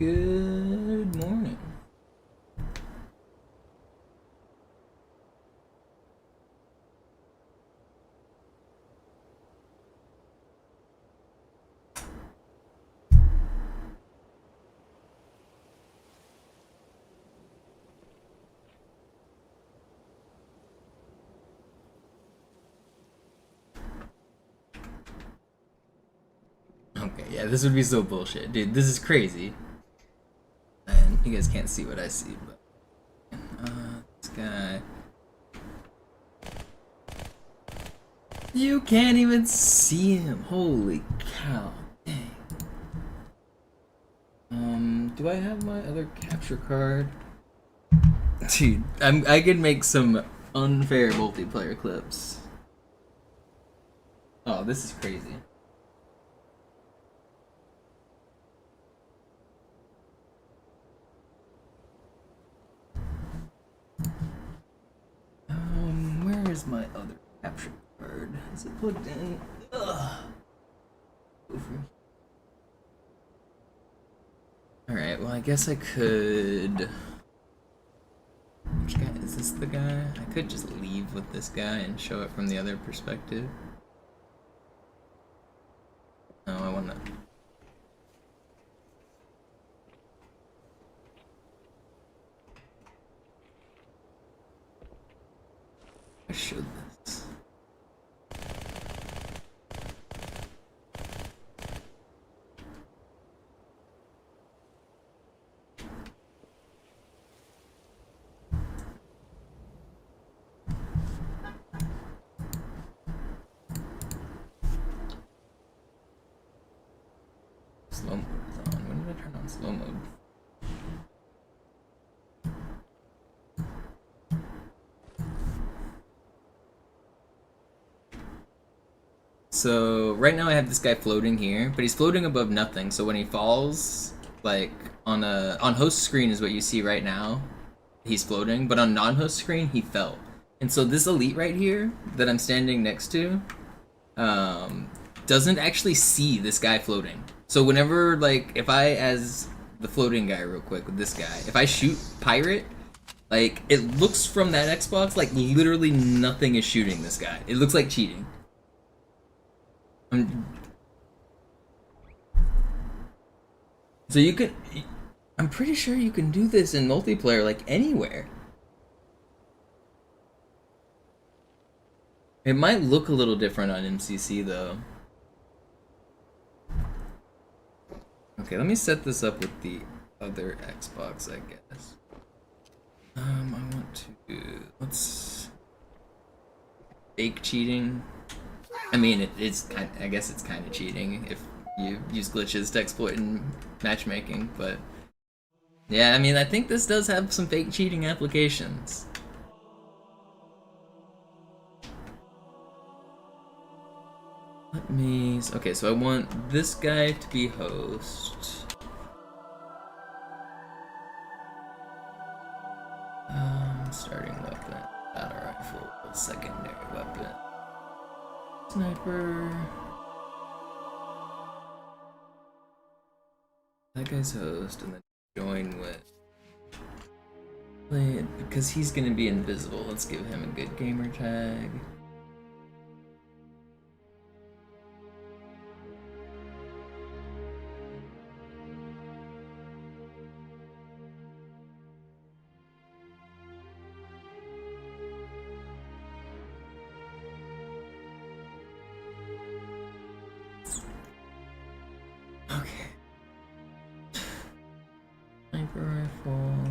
Good morning. Okay, yeah, this would be so bullshit. Dude, this is crazy. And you guys can't see what I see, but... this guy... You can't even see him! Holy cow. Dang. Do I have my other capture card? Dude, I could make some unfair multiplayer clips. Oh, this is crazy. Where is my other capture card? Is it plugged in? Ugh. Alright, well, I guess I could... Which guy? Is this the guy? I could just leave with this guy and show it from the other perspective. No, I want to... I should this. Slow mode is on. When did I turn on slow mode? So right now I have this guy floating here, but he's floating above nothing. So when he falls, like on host screen is what you see right now, he's floating. But on non-host screen, he fell. And so this elite right here that I'm standing next to, doesn't actually see this guy floating. So whenever, like, if I, as the floating guy real quick with this guy, if I shoot pirate, like, it looks from that Xbox like literally nothing is shooting this guy. It looks like cheating. So you can, I'm pretty sure you can do this in multiplayer, like, anywhere. It might look a little different on MCC, though. Okay, let me set this up with the other Xbox, I guess. I want to... Let's... Fake cheating. I mean, it's kind of, I guess it's kind of cheating if you use glitches to exploit in matchmaking, but... Yeah, I mean, I think this does have some fake cheating applications. Let me... Okay, so I want this guy to be host. Starting weapon, battle rifle, secondary weapon, sniper. That guy's host, and then join with. Play it because he's gonna be invisible. Let's give him a good gamer tag. Sniper rifle.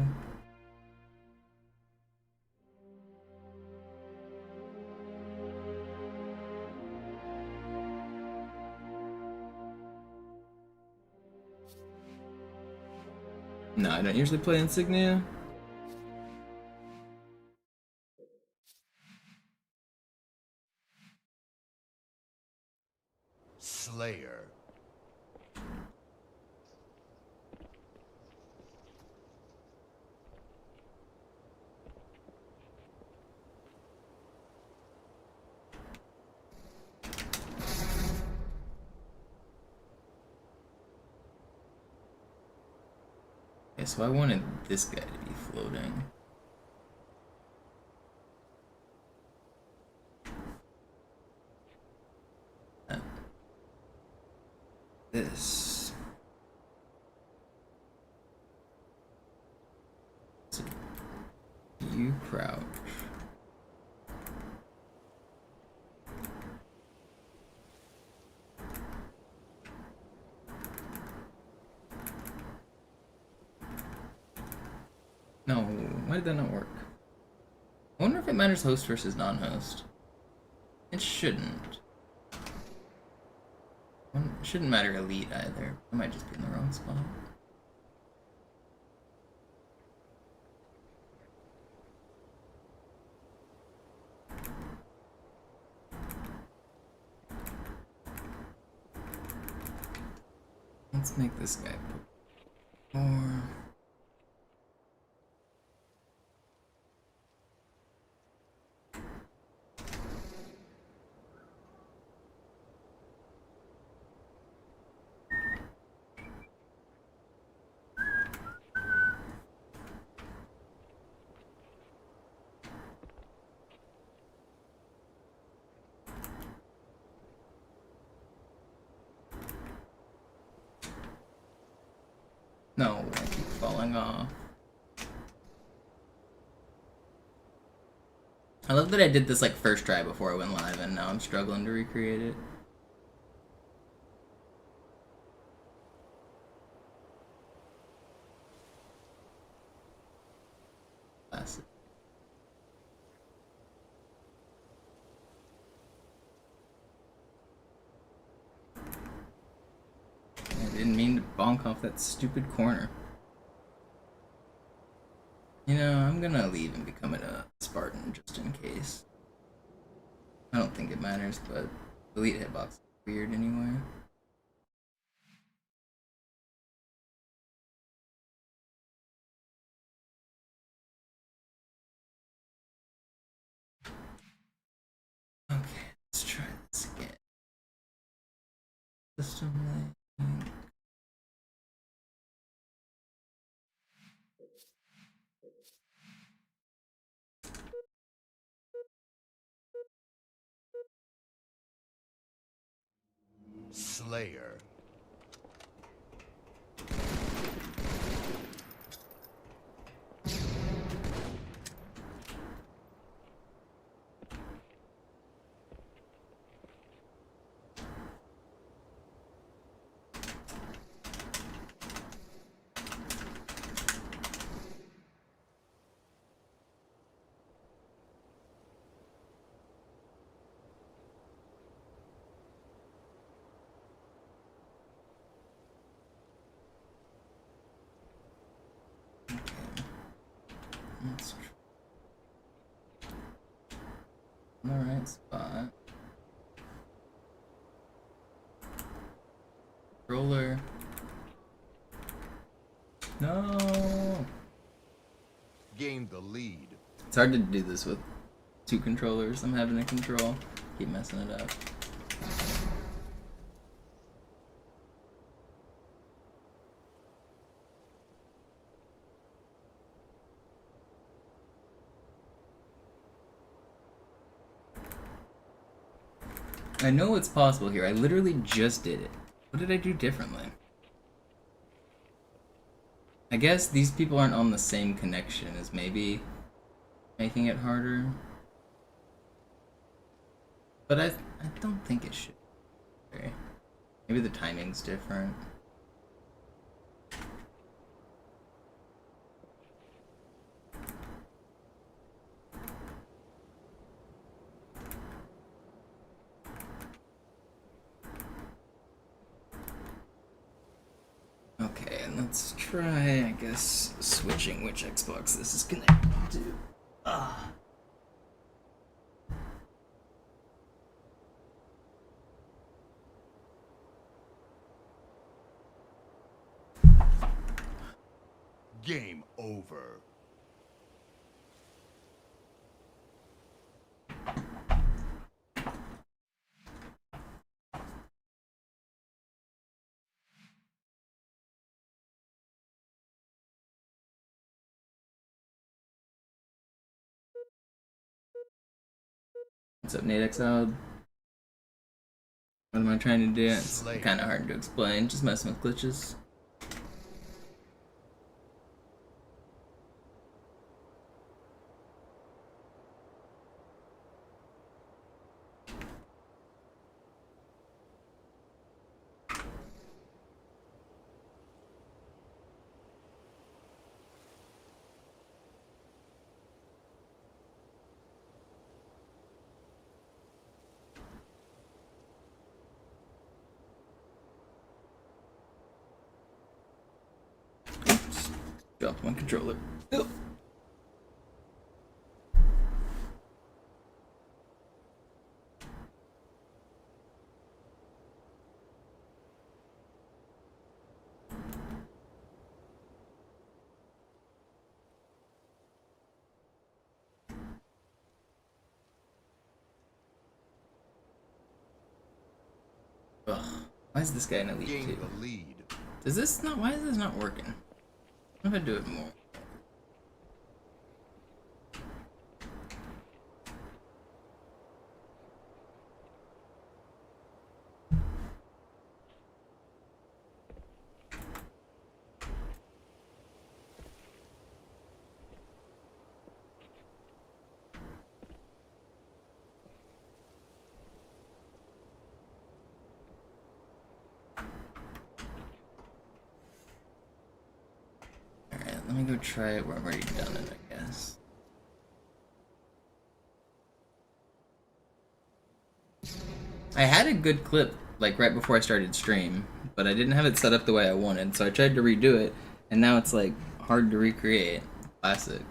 No, I don't usually play Insignia. Slayer. Okay, so I wanted this guy to be floating. This. So you crouch. No, why did that not work? I wonder if it matters host versus non-host. It shouldn't. It shouldn't matter elite either. I might just be in the wrong spot. Let's make this guy more. No, I keep falling off. I love that I did this like first try before I went live and now I'm struggling to recreate it. Classic. I didn't mean to bonk off that stupid corner. You know, I'm gonna leave and become a Spartan just in case. I don't think it matters, but elite hitbox is weird anyway. Okay, let's try this again. System link. Slayer. Let's try. In the right spot. Controller. No. Gained the lead. It's hard to do this with two controllers. I'm having to control. Keep messing it up. I know it's possible here. I literally just did it. What did I do differently? I guess these people aren't on the same connection as maybe making it harder. But I don't think it should be. Maybe the timing's different. Okay, and let's try, I guess, switching which Xbox this is connected to. Game over. What's up, Nate Exiled? What am I trying to do? It's kind of hard to explain. Just messing with glitches. Oops. Dropped my controller. Ugh. Ugh. Why is this guy in Elite Gain 2? the lead. Does this not? Why is this not working? What if I do it more? Alright, let me go try it where I've already done it, I guess. I had a good clip, like, right before I started stream, but I didn't have it set up the way I wanted, so I tried to redo it, and now it's, like, hard to recreate. Classic.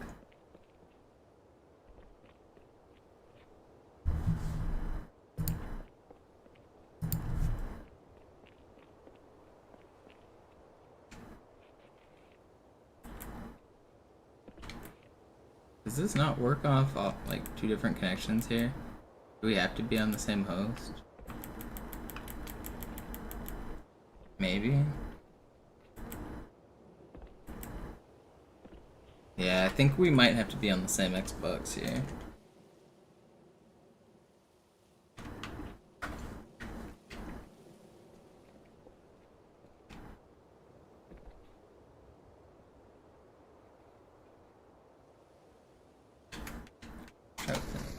Does this not work off, like, two different connections here? Do we have to be on the same host? Maybe? Yeah, I think we might have to be on the same Xbox here. Try with it.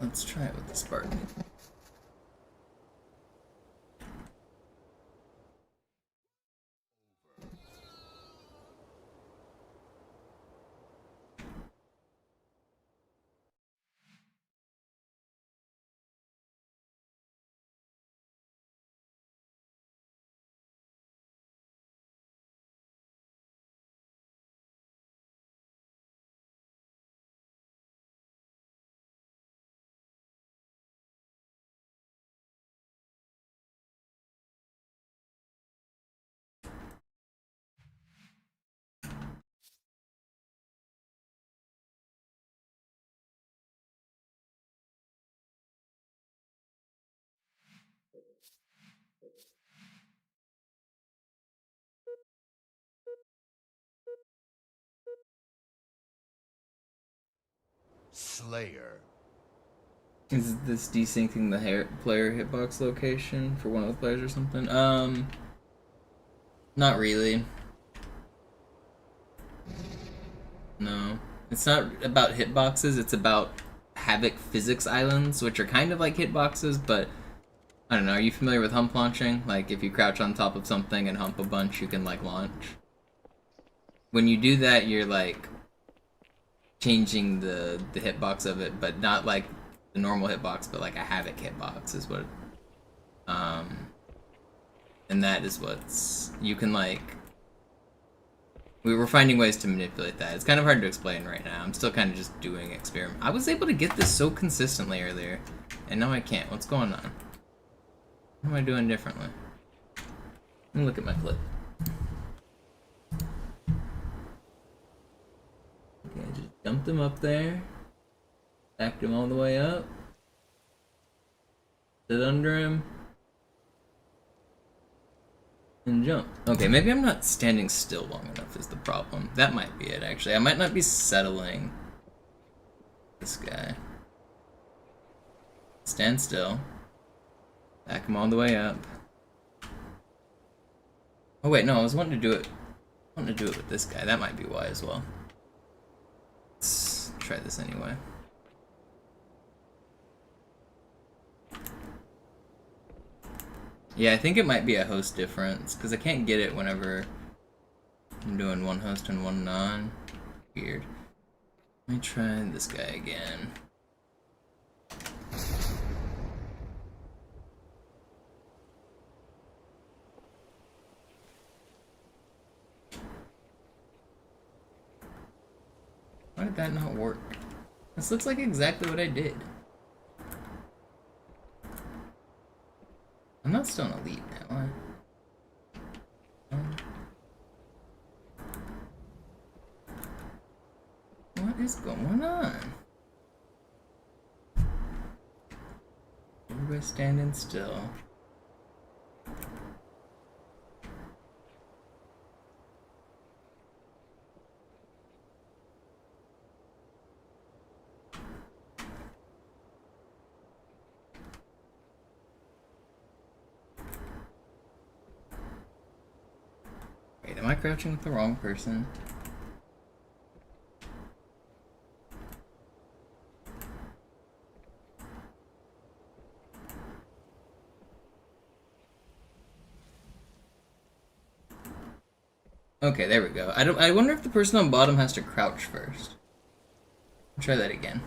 Let's try it with the Spartan. Slayer. Is this desyncing the player hitbox location for one of the players or something? Not really. No. It's not about hitboxes, it's about Havoc physics islands, which are kind of like hitboxes, but I don't know, are you familiar with hump launching? Like, if you crouch on top of something and hump a bunch, you can, like, launch. When you do that, you're, like, changing the hitbox of it, but not, like, the normal hitbox, but, like, a Havoc hitbox is what... And that is what's... You can, like... We were finding ways to manipulate that. It's kind of hard to explain right now. I'm still kind of just doing experiment. I was able to get this so consistently earlier, and now I can't. What's going on? What am I doing differently? Let me look at my clip. jumped him up there. Backed him all the way up. Sit under him. And jump. Okay, maybe I'm not standing still long enough is the problem. That might be it, actually. I might not be settling this guy. Stand still. Back him all the way up. Oh wait, no, I was wanting to do it. With this guy. That might be why as well. Let's try this anyway. Yeah, I think it might be a host difference, because I can't get it whenever I'm doing one host and one non. Weird. Let me try this guy again. Why did that not work? This looks like exactly what I did. I'm not still an elite now, what is going on? Everybody standing still. Wait, am I crouching with the wrong person? Okay, there we go. I wonder if the person on bottom has to crouch first. I'll try that again.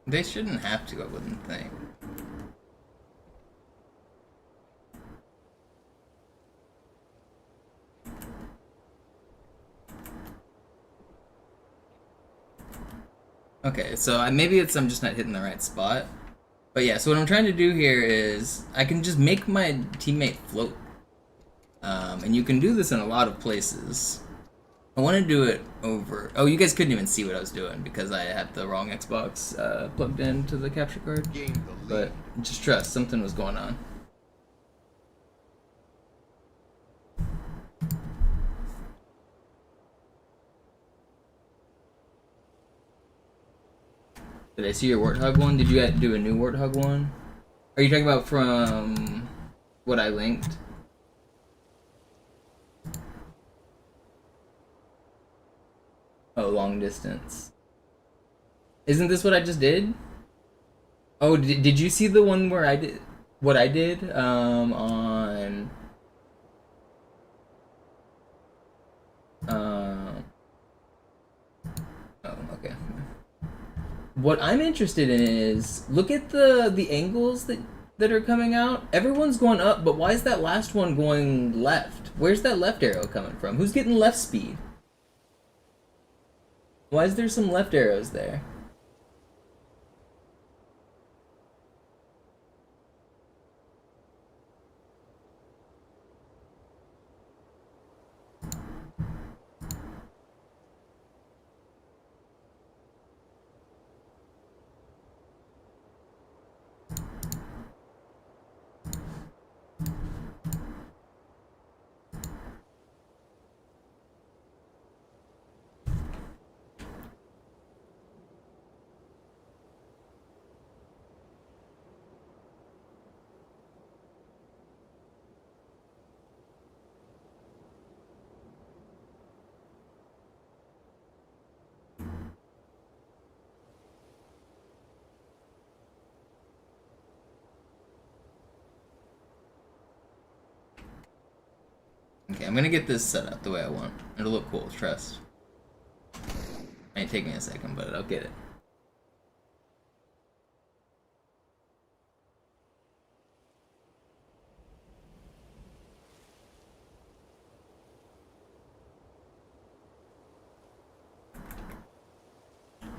They shouldn't have to, I wouldn't think. Okay, so maybe I'm just not hitting the right spot. But yeah, so what I'm trying to do here is I can just make my teammate float. And you can do this in a lot of places. I want to do it over... Oh, you guys couldn't even see what I was doing because I had the wrong Xbox plugged into the capture card. But just trust, something was going on. Did I see your Warthog one? Did you do a new Warthog one? Are you talking about from what I linked? Oh, long distance. Isn't this what I just did? Oh, did you see the one where I did what I did on oh, okay. What I'm interested in is look at the angles that are coming out. Everyone's going up, but why is that last one going left? Where's that left arrow coming from? Who's getting left speed? Why is there some left arrows there? Okay, I'm gonna get this set up the way I want. It'll look cool, trust. Might take me a second, but I'll get it.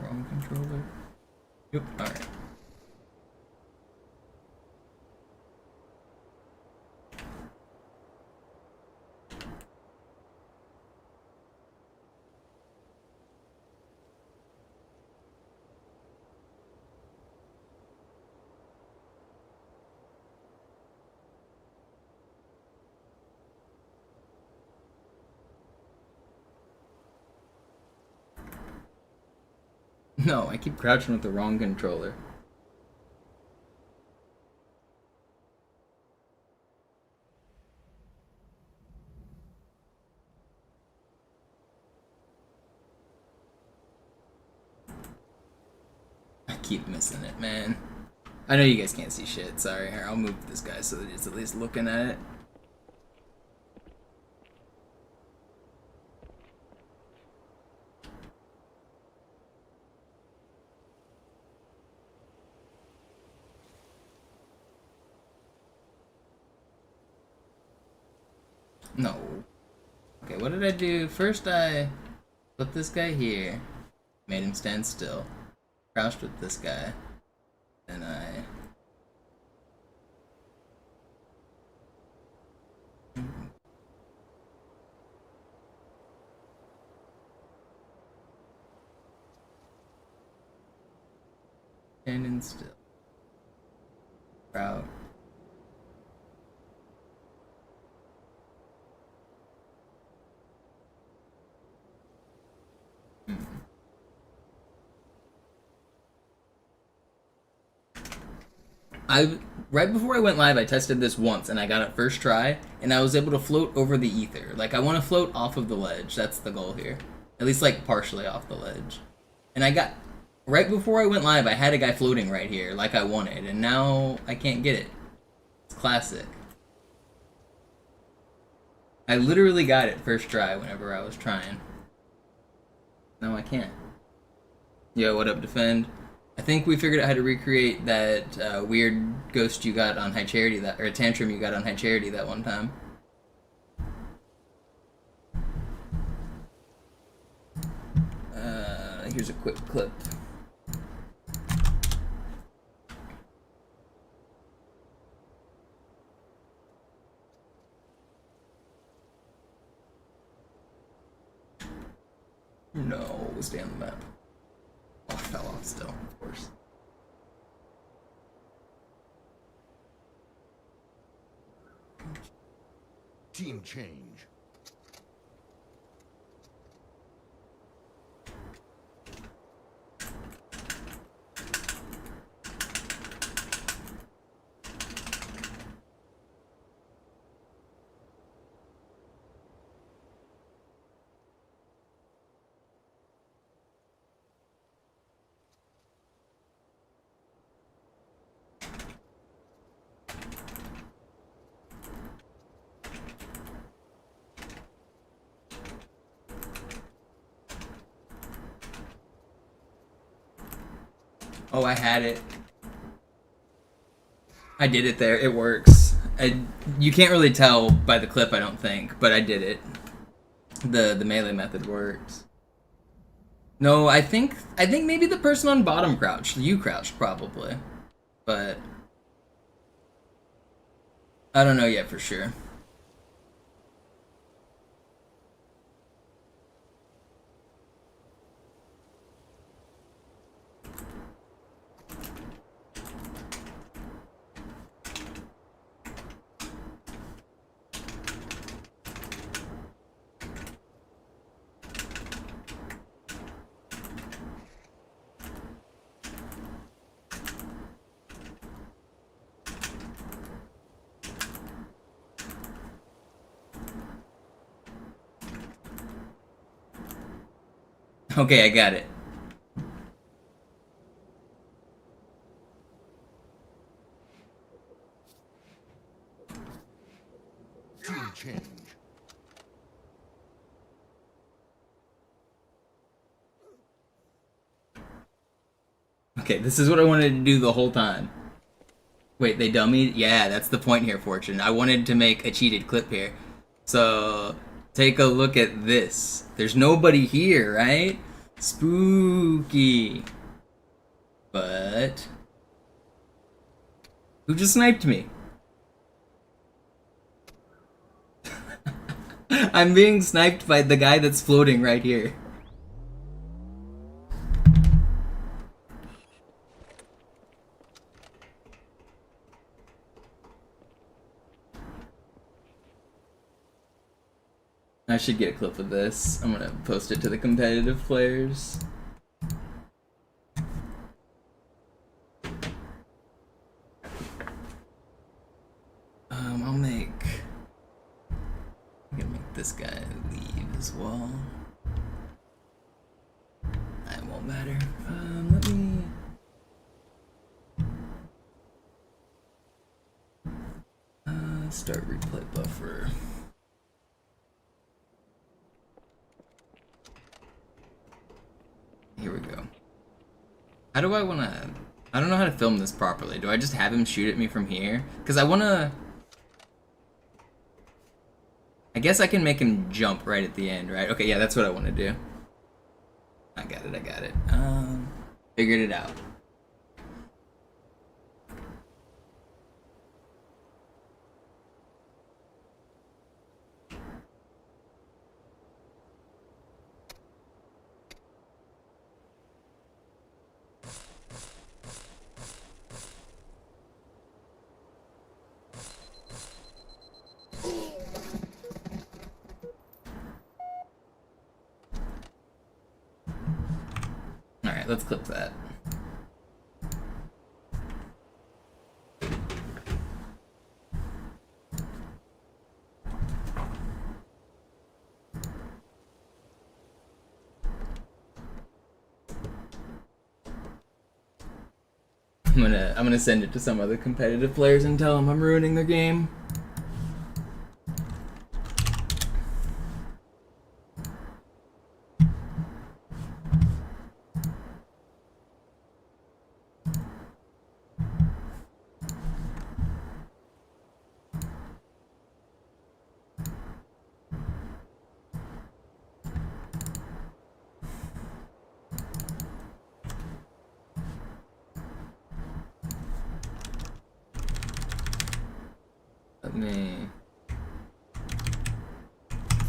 Wrong controller. Yep, alright. No, I keep crouching with the wrong controller. I keep missing it, man. I know you guys can't see shit. Sorry. Here, I'll move this guy so that it's at least looking at it. No. Okay, what did I do? First I put this guy here. Made him stand still. Crouched with this guy. Then I... standing still. Crouch. Right before I went live, I tested this once and I got it first try, and I was able to float over the ether. Like, I want to float off of the ledge. That's the goal here. At least, like, partially off the ledge. And I got... Right before I went live, I had a guy floating right here, like I wanted, and now I can't get it. It's classic. I literally got it first try whenever I was trying. No, I can't. Yo, what up, Defend? I think we figured out how to recreate that weird ghost you got on High Charity, that, or tantrum you got on High Charity that one time. Here's a quick clip. No, stay on the map. Oh, I fell off still, of course. Team change. Oh, I had it. I did it there. It works. You can't really tell by the clip, I don't think, but I did it. The melee method works. No, I think maybe the person on bottom crouched. You crouched, probably. But I don't know yet for sure. Okay, I got it. Team change. Okay, this is what I wanted to do the whole time. Wait, they dummied? Yeah, that's the point here, Fortune. I wanted to make a cheated clip here. So, take a look at this. There's nobody here, right? Spooky. But who just sniped me? I'm being sniped by the guy that's floating right here. I should get a clip of this. I'm gonna post it to the competitive players. I'm gonna make this guy leave as well. It won't matter. Let me. Start replay buffer. Here we go. How do I wanna... I don't know how to film this properly. Do I just have him shoot at me from here? Because I wanna... I guess I can make him jump right at the end, right? Okay, yeah, that's what I want to do. I got it. Figured it out. Alright, let's clip that. I'm gonna send it to some other competitive players and tell them I'm ruining their game. Let me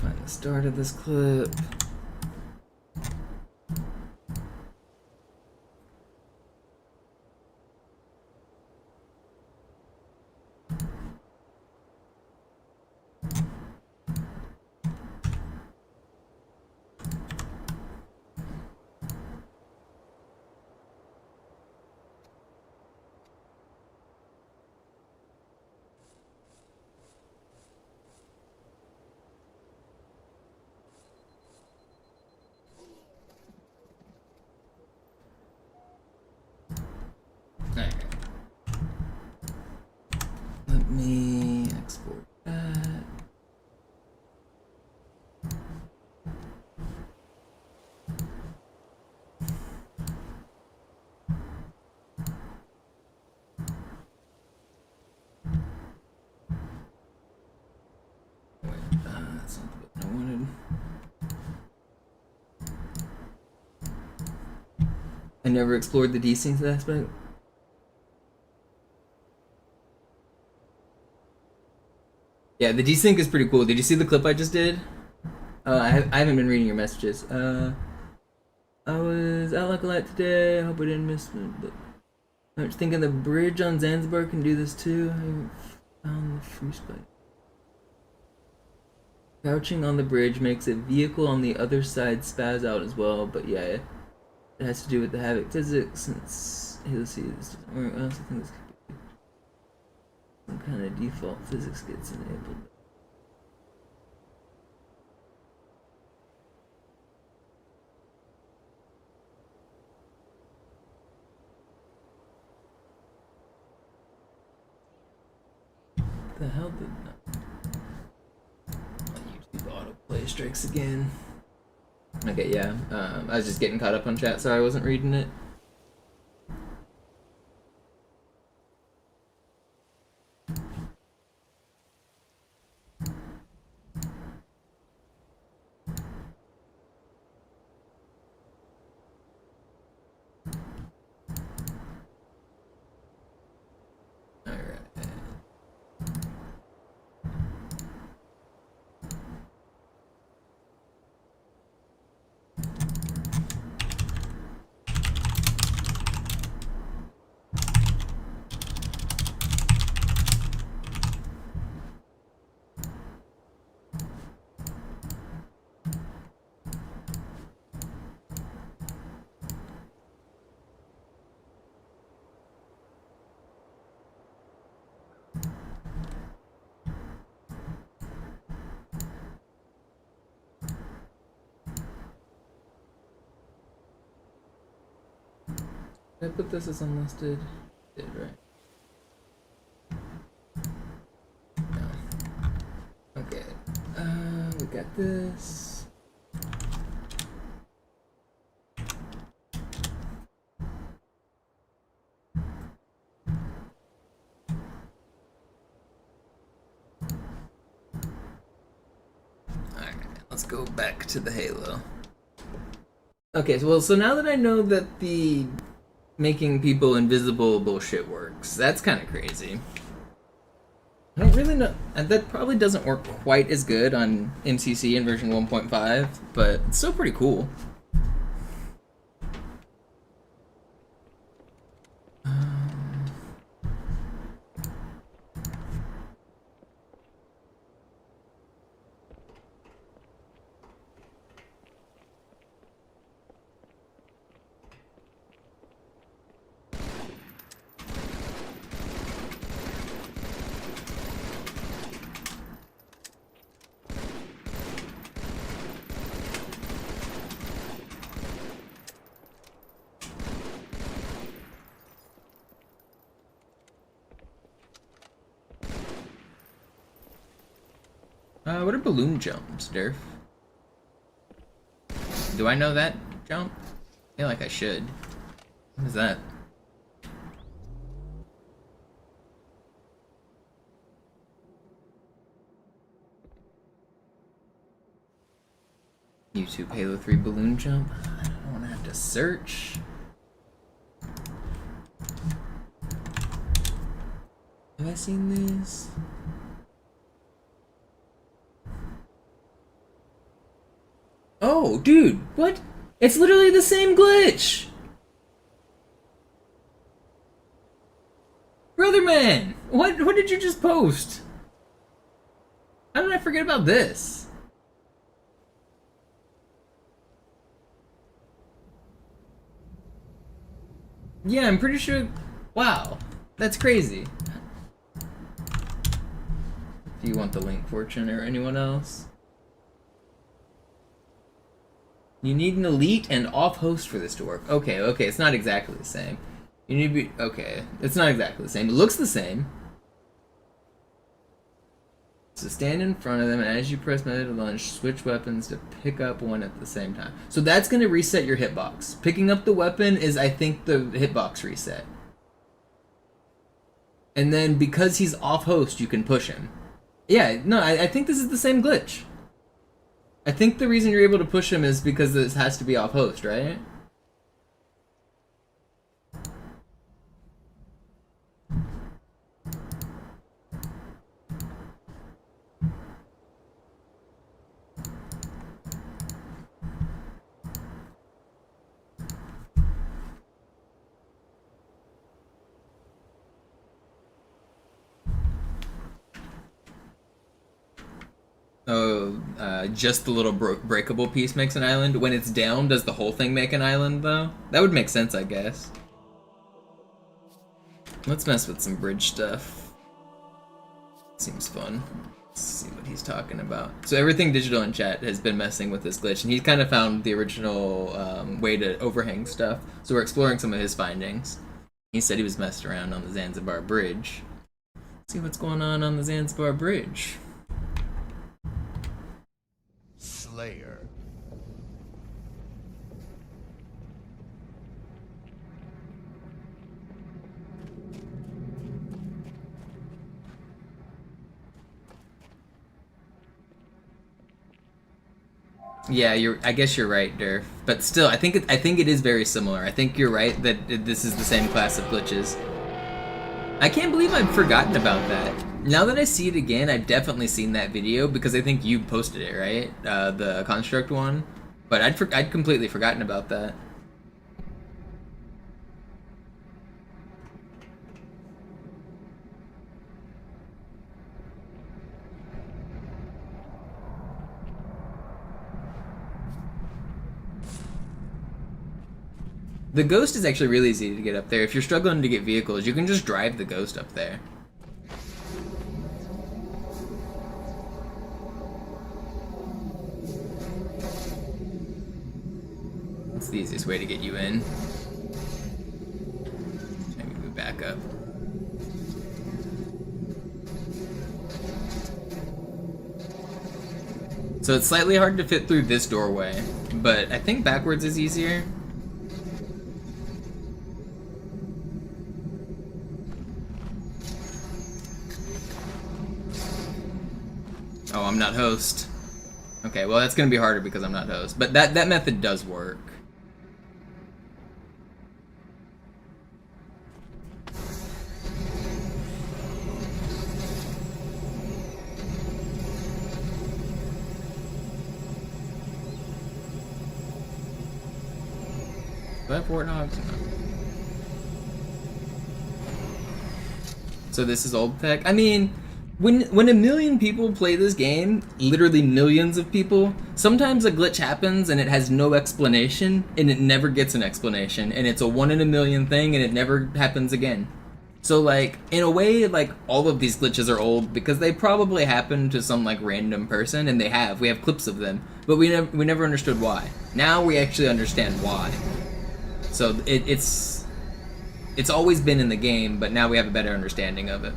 find the start of this clip. Alright. Let me export that. Wait, that's not the button I wanted. I never explored the desync aspect. Yeah, the desync is pretty cool. Did you see the clip I just did? I haven't been reading your messages. I was out like a light today. I hope I didn't miss it. But I was thinking the bridge on Zanzibar can do this too. I found the free spot. Crouching on the bridge makes a vehicle on the other side spaz out as well. But yeah, it has to do with the havoc physics. Since let's see, this doesn't work. I also think this could be some kind of default physics gets enabled. The hell did that? YouTube autoplay strikes again. Okay, yeah. I was just getting caught up on chat. Sorry, I wasn't reading it. Did I put this as unlisted? Did, right? No. Okay. We got this. Alright, let's go back to the Halo. Okay, so now that I know that the making people invisible bullshit works, that's kind of crazy. I don't really know. That probably doesn't work quite as good on MCC in version 1.5, but it's still pretty cool. What are balloon jumps, Durf? Do I know that jump? I feel like I should. What is that? YouTube Halo 3 balloon jump? I don't want to have to search. Have I seen this? Oh, dude, what? It's literally the same glitch! Brother man! What did you just post? How did I forget about this? Yeah, I'm pretty sure... Wow, that's crazy. Do you want the link, Fortune, or anyone else? You need an elite and off host for this to work. Okay, it's not exactly the same. You need to be... Okay, it's not exactly the same. It looks the same. So stand in front of them, and as you press method to launch, switch weapons to pick up one at the same time. So that's going to reset your hitbox. Picking up the weapon is, I think, the hitbox reset. And then because he's off host, you can push him. Yeah, no, I think this is the same glitch. I think the reason you're able to push him is because this has to be off host, right? Oh, just the little breakable piece makes an island. When it's down, does the whole thing make an island, though? That would make sense, I guess. Let's mess with some bridge stuff. Seems fun. Let's see what he's talking about. So everything digital in chat has been messing with this glitch, and he's kind of found the original way to overhang stuff. So we're exploring some of his findings. He said he was messing around on the Zanzibar Bridge. Let's see what's going on the Zanzibar Bridge. Slayer. Yeah, I guess you're right, Durf. But still, I think it is very similar. I think you're right that this is the same class of glitches. I can't believe I've forgotten about that. Now that I see it again, I've definitely seen that video because I think you posted it, right? The construct one. But I'd completely forgotten about that. The Ghost is actually really easy to get up there. If you're struggling to get vehicles, you can just drive the Ghost up there. It's the easiest way to get you in. back up. So it's slightly hard to fit through this doorway, but I think backwards is easier. Oh, I'm not host. Okay, well that's gonna be harder because I'm not host, but that method does work. Do I have warthogs? No. So this is old tech? I mean, when a million people play this game, literally millions of people, sometimes a glitch happens and it has no explanation, and it never gets an explanation, and it's a 1 in a million thing, and it never happens again. So, like, in a way, like, all of these glitches are old because they probably happened to some, like, random person, and they have. We have clips of them, but we never understood why. Now we actually understand why. So it's always been in the game, but now we have a better understanding of it.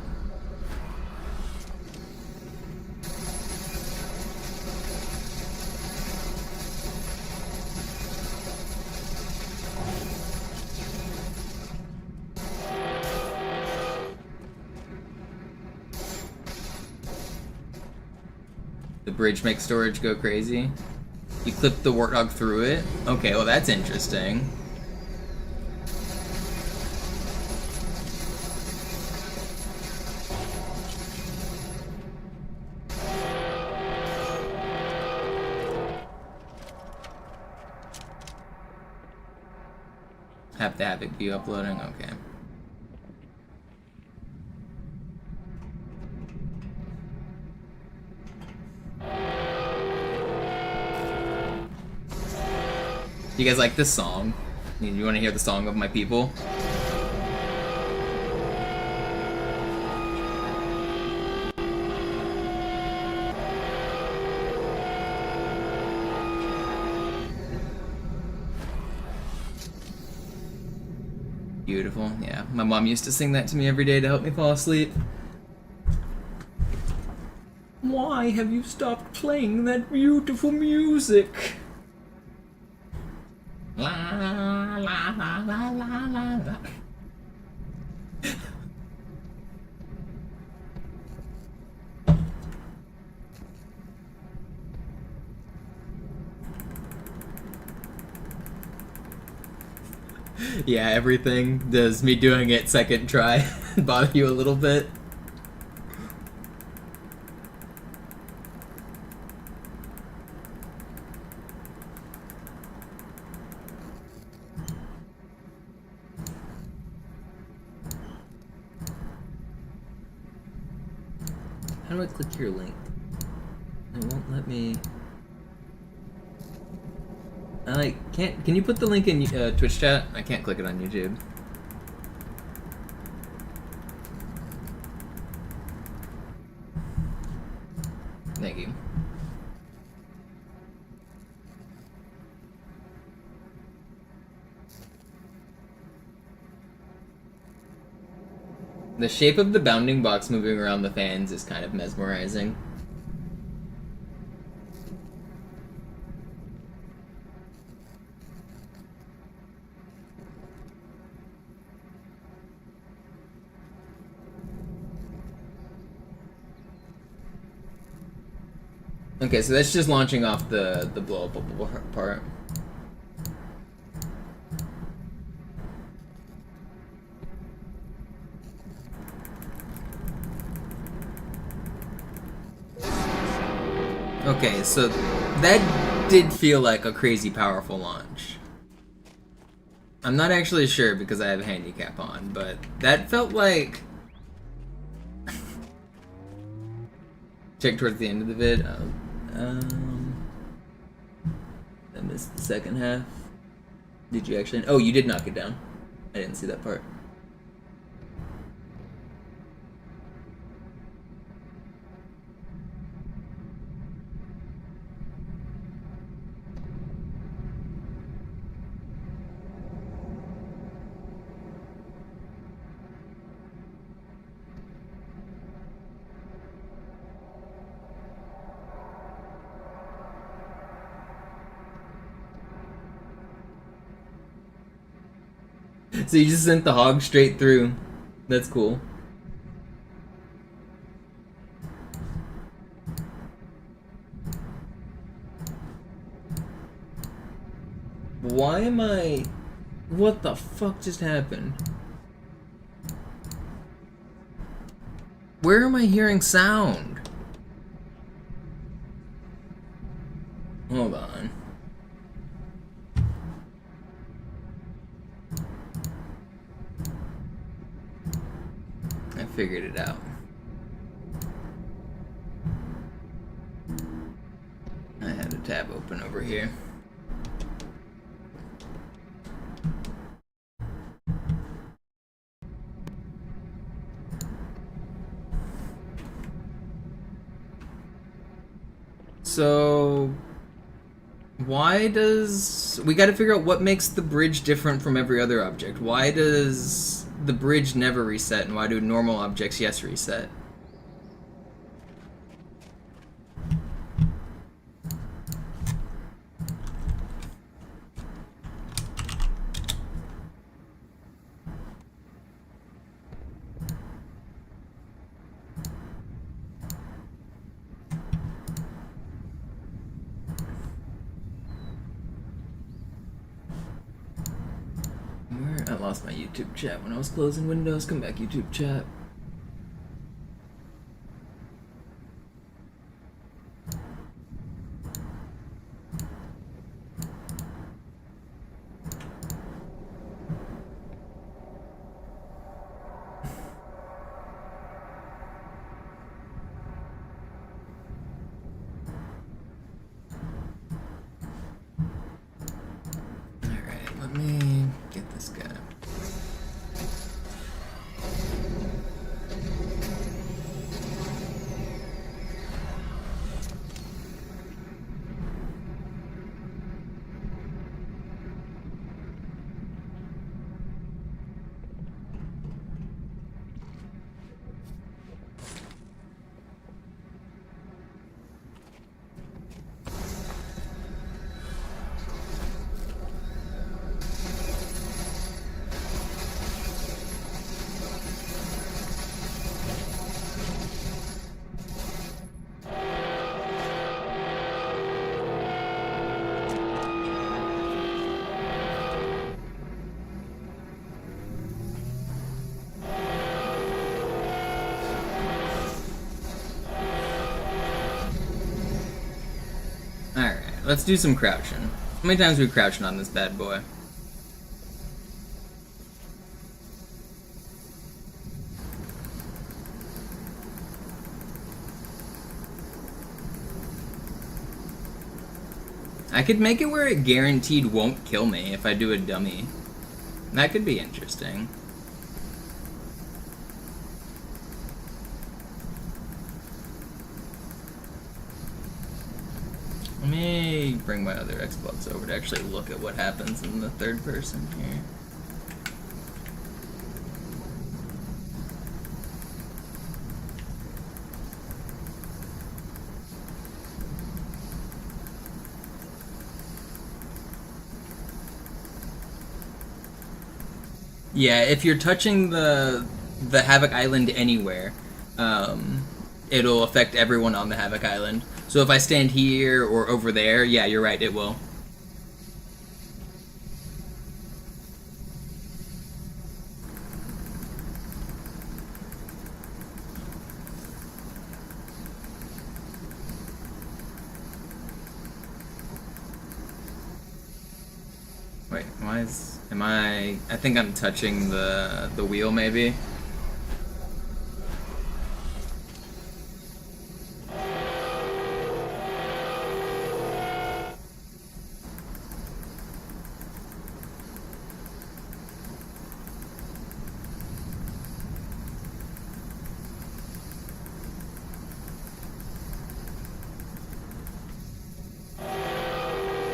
The bridge makes storage go crazy. You clip the warthog through it? Okay, well that's interesting. Have to have it be uploading? Okay. You guys like this song? You want to hear the song of my people? Beautiful, yeah. My mom used to sing that to me every day to help me fall asleep. Why have you stopped playing that beautiful music? La la la la la la la. Yeah, everything. Does me doing it second try bother you a little bit? How do I click your link? It won't let me. I can't. Can you put the link in Twitch chat? I can't click it on YouTube. Thank you. The shape of the bounding box moving around the fans is kind of mesmerizing. Okay, so that's just launching off the blow up part. Okay, so that did feel like a crazy powerful launch. I'm not actually sure because I have a handicap on, but that felt like... Check towards the end of the vid. I missed the second half. Did you actually... Oh, you did knock it down. I didn't see that part. So you just sent the hog straight through. That's cool. Why am I... What the fuck just happened? Where am I hearing sound? Hold on. I figured it out. I had a tab open over here. So, why does... We gotta figure out what makes the bridge different from every other object. Why does the bridge never reset, and why do normal objects, yes, reset? I lost my YouTube chat when I was closing Windows. Come back, YouTube chat. Alright, let me get this guy. Alright, let's do some crouching. How many times are we crouching on this bad boy? I could make it where it guaranteed won't kill me if I do a dummy. That could be interesting. Let me bring my other Xbox over to actually look at what happens in the third person here. Yeah, if you're touching the Havoc Island anywhere, it'll affect everyone on the Havoc Island. So if I stand here or over there, yeah, you're right, it will. Wait, why is... Am I think I'm touching the wheel, maybe?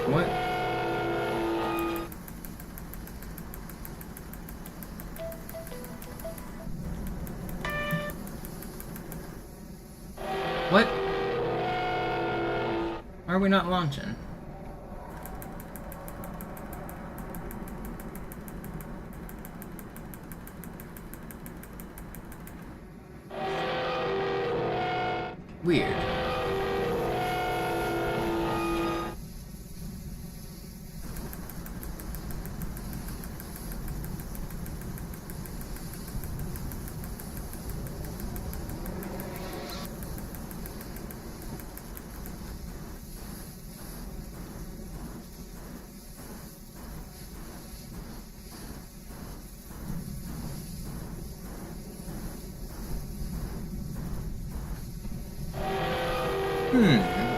What? What? Why are we not launching? Weird.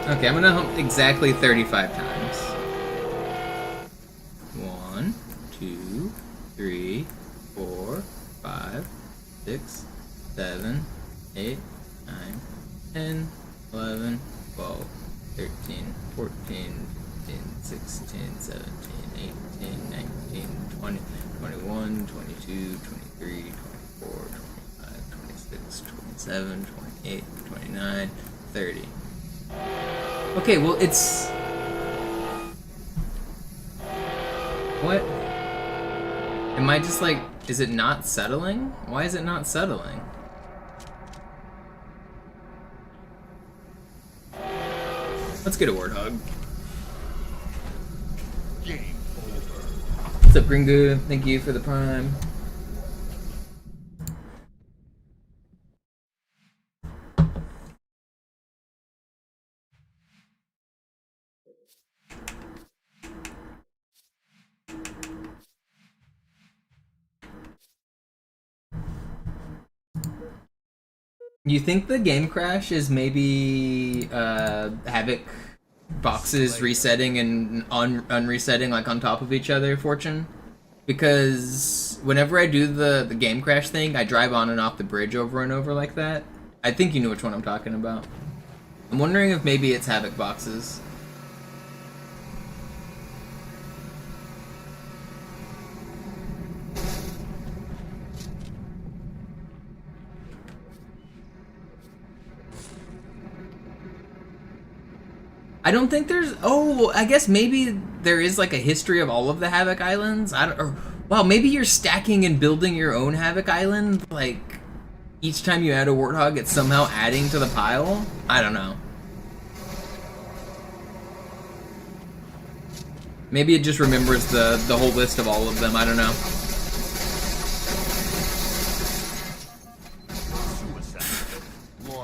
Okay, I'm gonna hump exactly 35 times. 1, 2, 3, 4, 5, 6, 7, 8, 9, 10, 11, 12, 13, 14, 15, 16, 17, 18, 19, 20, 21, 22, 23, 24, 25, 26, 27, 28, 29, 30. Okay, well, it's... What? Am I just like... Is it not settling? Why is it not settling? Let's get a Warthog. Game over. What's up, Gringo? Thank you for the prime. You think the game crash is maybe Havoc boxes resetting and unresetting like on top of each other, Fortune? Because whenever I do the game crash thing, I drive on and off the bridge over and over like that. I think you know which one I'm talking about. I'm wondering if maybe it's Havoc boxes. I don't think there's... Oh, I guess maybe there is like a history of all of the Havoc Islands. I don't... Or, wow, maybe you're stacking and building your own Havoc Island. Like, each time you add a Warthog, it's somehow adding to the pile? I don't know. Maybe it just remembers the whole list of all of them. I don't know.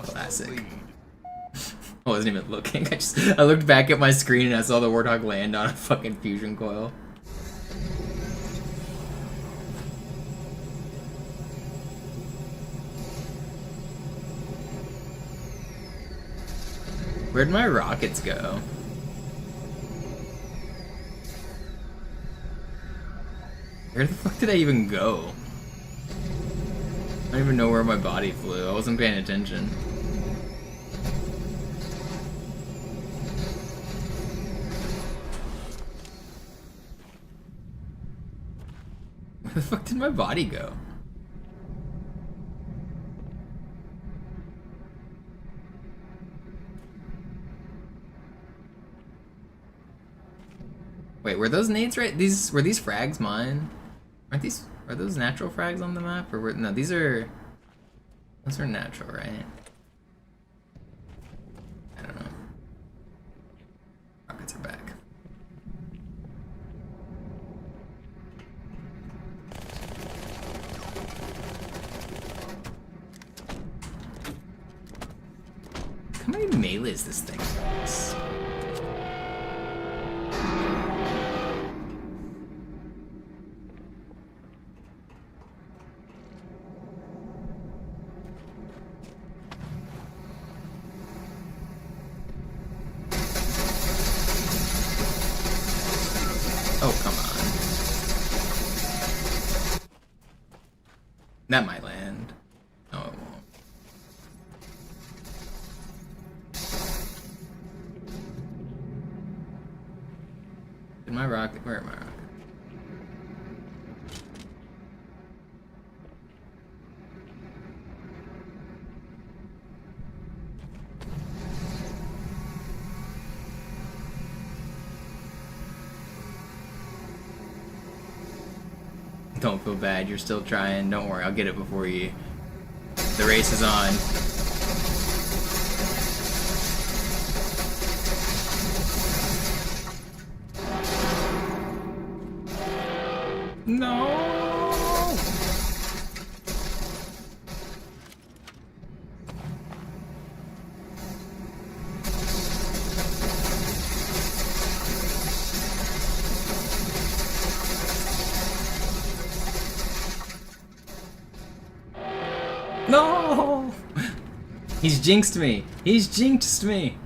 Classic. I wasn't even looking. I looked back at my screen and I saw the Warthog land on a fucking fusion coil. Where'd my rockets go? Where the fuck did I even go? I don't even know where my body flew. I wasn't paying attention. Where the fuck did my body go? Wait, were those nades right? Were these frags mine? Are those natural frags on the map? Or no, those are natural, right? I don't know. Rockets are back. How many melees this thing has? Oh, come on. That might land. No, it won't. Did my rocket... Where are my rockets? Don't feel bad, you're still trying. Don't worry, I'll get it before you. The race is on. No! No! He's jinxed me. He's jinxed me.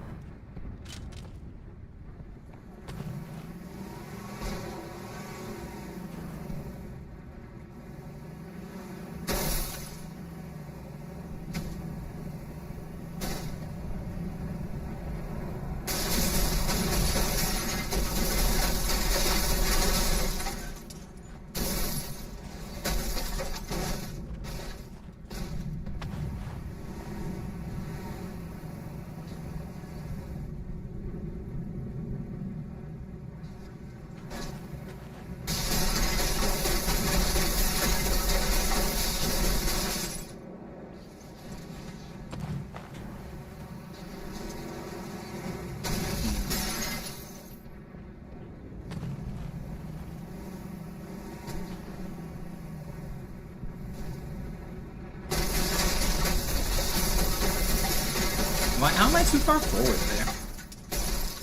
How am I too far forward there?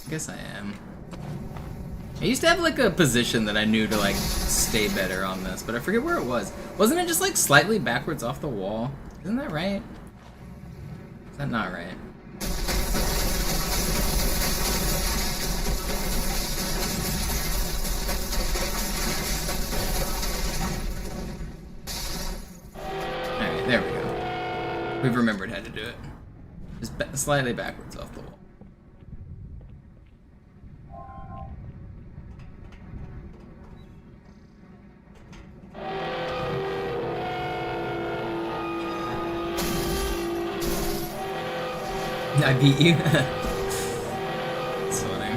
I guess I am. I used to have like a position that I knew to like stay better on this, but I forget where it was. Wasn't it just like slightly backwards off the wall? Isn't that right? Is that not right? Alright, there we go. We've remembered how to do it. Just slightly backwards off the wall. I beat you. That's funny.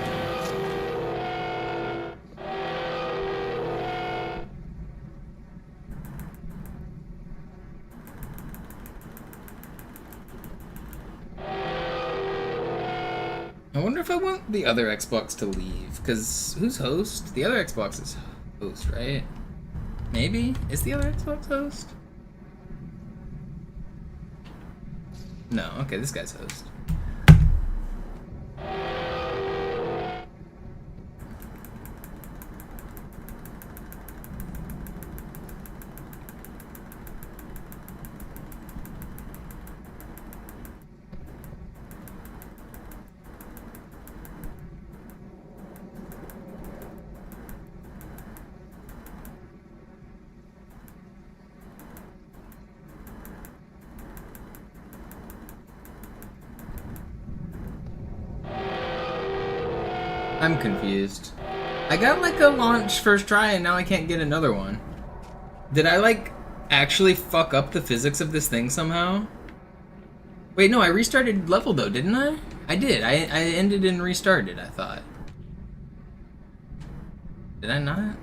I wonder if I want the other Xbox to leave, because who's host? The other Xbox is host, right? Maybe? Is the other Xbox host? No, okay, this guy's host. I'm confused. I got like a launch first try and now I can't get another one. Did I like actually fuck up the physics of this thing somehow? Wait, no, I restarted level though, didn't I? I did. I ended and restarted, I thought. Did I not?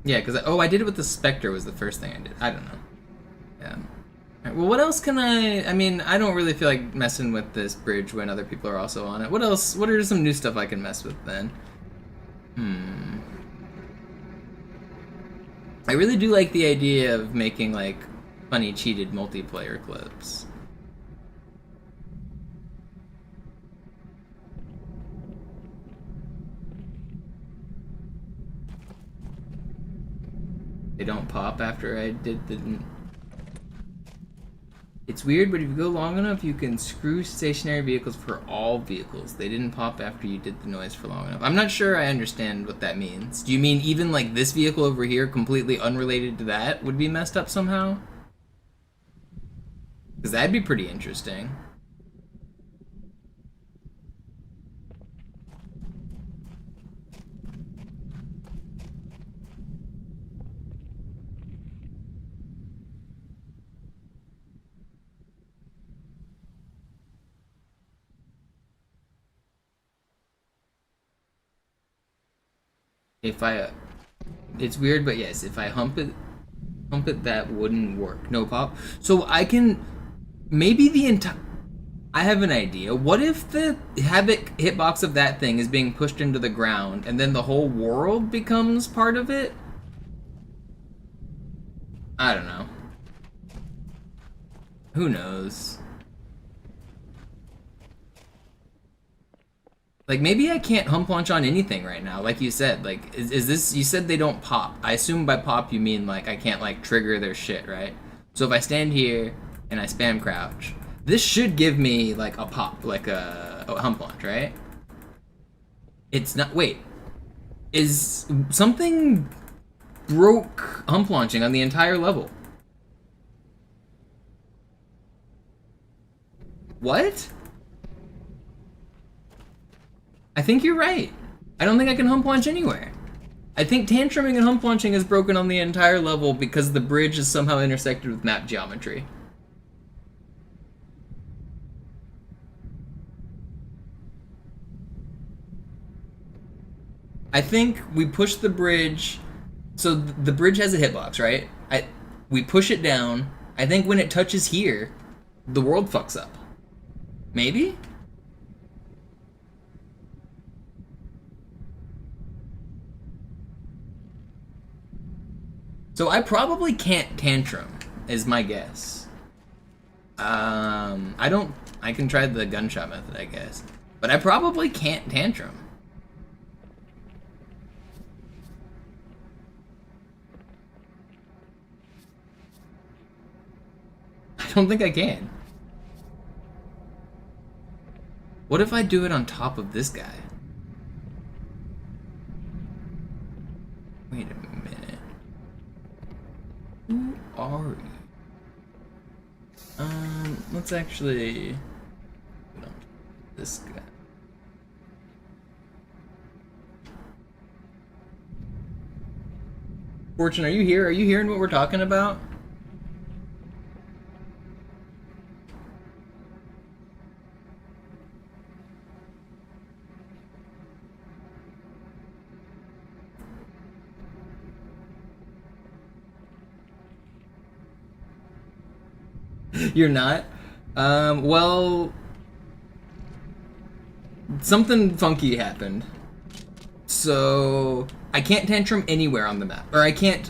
Yeah, because I did it with the Spectre was the first thing I did. I don't know. Yeah. Alright, well, what else can I mean, I don't really feel like messing with this bridge when other people are also on it. What else? What are some new stuff I can mess with then? I really do like the idea of making, like, funny cheated multiplayer clips. They don't pop after I did the... It's weird, but if you go long enough, you can screw stationary vehicles for all vehicles. They didn't pop after you did the noise for long enough. I'm not sure I understand what that means. Do you mean even like this vehicle over here, completely unrelated to that, would be messed up somehow? Because that'd be pretty interesting. If I, it's weird, but yes, if I hump it, that wouldn't work. No pop. So I can, maybe the entire... I have an idea. What if the havoc hitbox of that thing is being pushed into the ground and then the whole world becomes part of it? I don't know. Who knows? Like, maybe I can't hump launch on anything right now, like you said. Like, is this... You said they don't pop. I assume by pop you mean, like, I can't, like, trigger their shit, right? So if I stand here and I spam crouch, this should give me, like, a pop, like a hump launch, right? It's not... Wait. Is something broke hump launching on the entire level? What? I think you're right. I don't think I can hump launch anywhere. I think tantruming and hump launching is broken on the entire level because the bridge is somehow intersected with map geometry. I think we push the bridge, so the bridge has a hitbox, right? We push it down. I think when it touches here, the world fucks up. Maybe? So I probably can't tantrum, is my guess. I can try the gunshot method, I guess. But I probably can't tantrum. I don't think I can. What if I do it on top of this guy? Wait a minute. Who are you? Let's actually... No, this guy. Fortune, are you here? Are you hearing what we're talking about? You're not? Well... Something funky happened. So... I can't tantrum anywhere on the map. Or I can't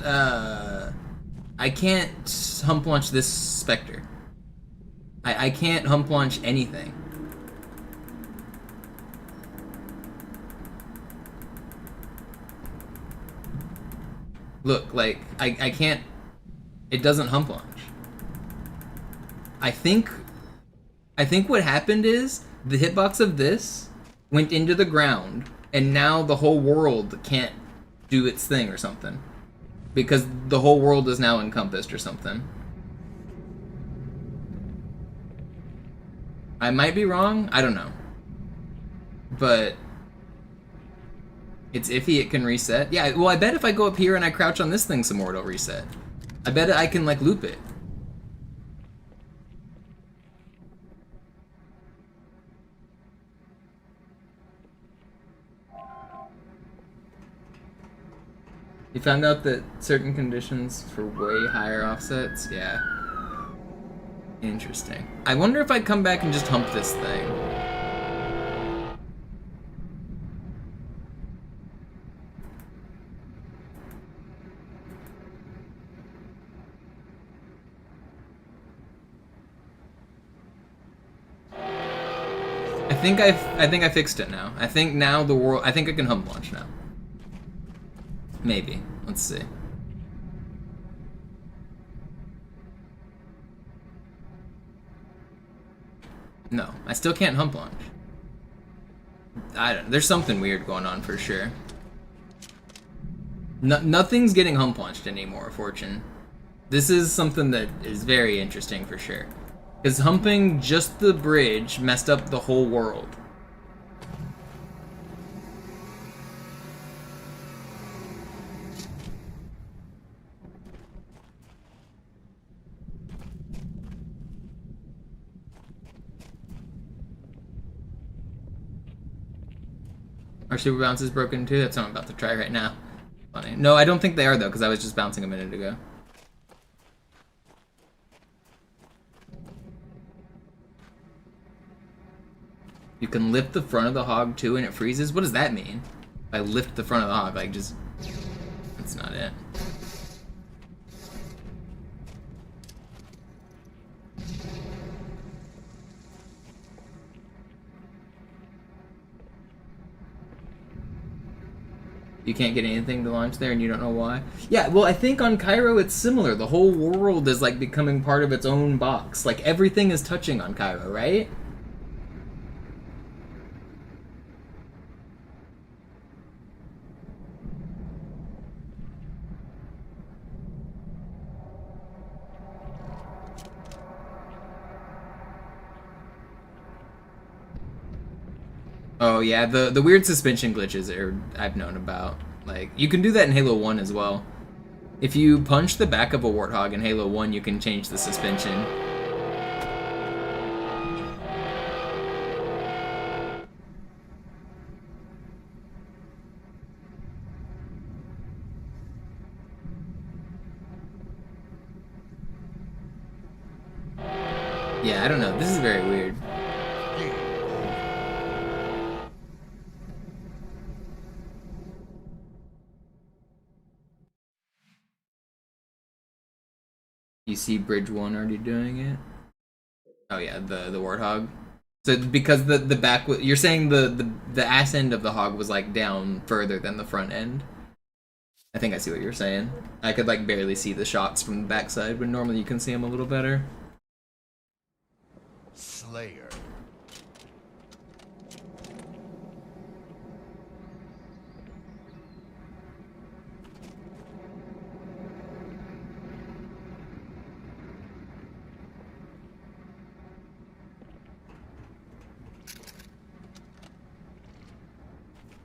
hump launch this Spectre. I can't hump launch anything. Look, like, I can't... It doesn't hump launch. I think what happened is the hitbox of this went into the ground, and now the whole world can't do its thing or something. Because the whole world is now encompassed or something. I might be wrong, I don't know. But it's iffy, it can reset. Yeah, well, I bet if I go up here and I crouch on this thing some more, it'll reset. I bet I can, like, loop it. You found out that certain conditions for way higher offsets? Yeah. Interesting. I wonder if I come back and just hump this thing. I think I fixed it now. I think now the world... I think I can hump launch now. Maybe. Let's see. No, I still can't hump launch. I don't... There's something weird going on for sure. Nothing's getting hump launched anymore, Fortune. This is something that is very interesting for sure. Because humping just the bridge messed up the whole world. Our super bounce is broken too? That's what I'm about to try right now. Funny. No, I don't think they are though, because I was just bouncing a minute ago. You can lift the front of the hog too and it freezes? What does that mean? I lift the front of the hog, like just... That's not it. You can't get anything to launch there and you don't know why? Yeah, well, I think on Cairo it's similar. The whole world is like becoming part of its own box. Like everything is touching on Cairo, right? Oh yeah, the weird suspension glitches I've known about. Like, you can do that in Halo 1 as well. If you punch the back of a warthog in Halo 1, you can change the suspension. Yeah, I don't know. This is very weird. You see Bridge 1 already doing it? Oh yeah, the Warthog. So because the back, you're saying the ass end of the hog was like down further than the front end? I think I see what you're saying. I could like barely see the shots from the backside when normally you can see them a little better. Slayer.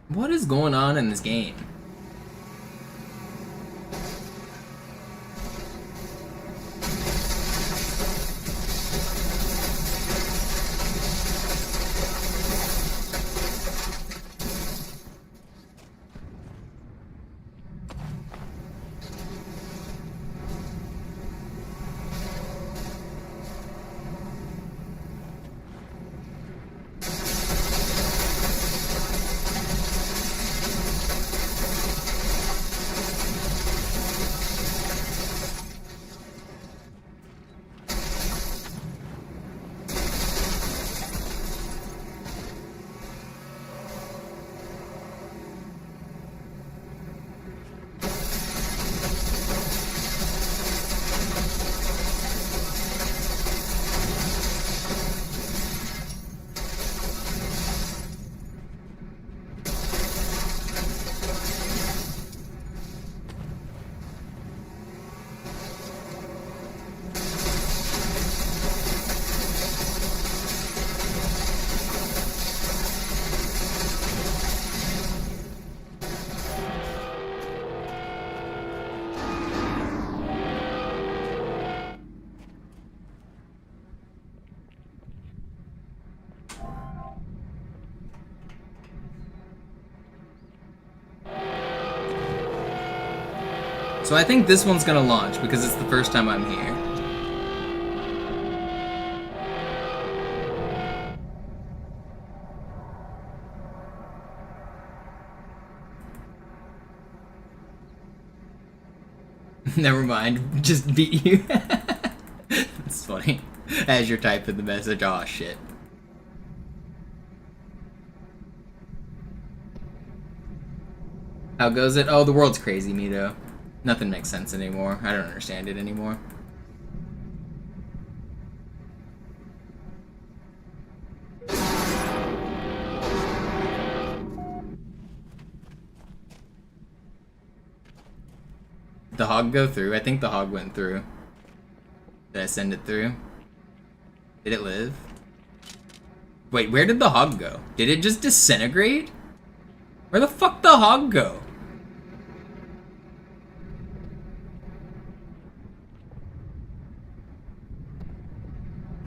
What is going on in this game? So I think this one's gonna launch because it's the first time I'm here. Never mind, just beat you. It's funny. As you're typing the message, aw shit. How goes it? Oh, the world's crazy, Mito. Nothing makes sense anymore. I don't understand it anymore. Did the hog go through? I think the hog went through. Did I send it through? Did it live? Wait, where did the hog go? Did it just disintegrate? Where the fuck did the hog go?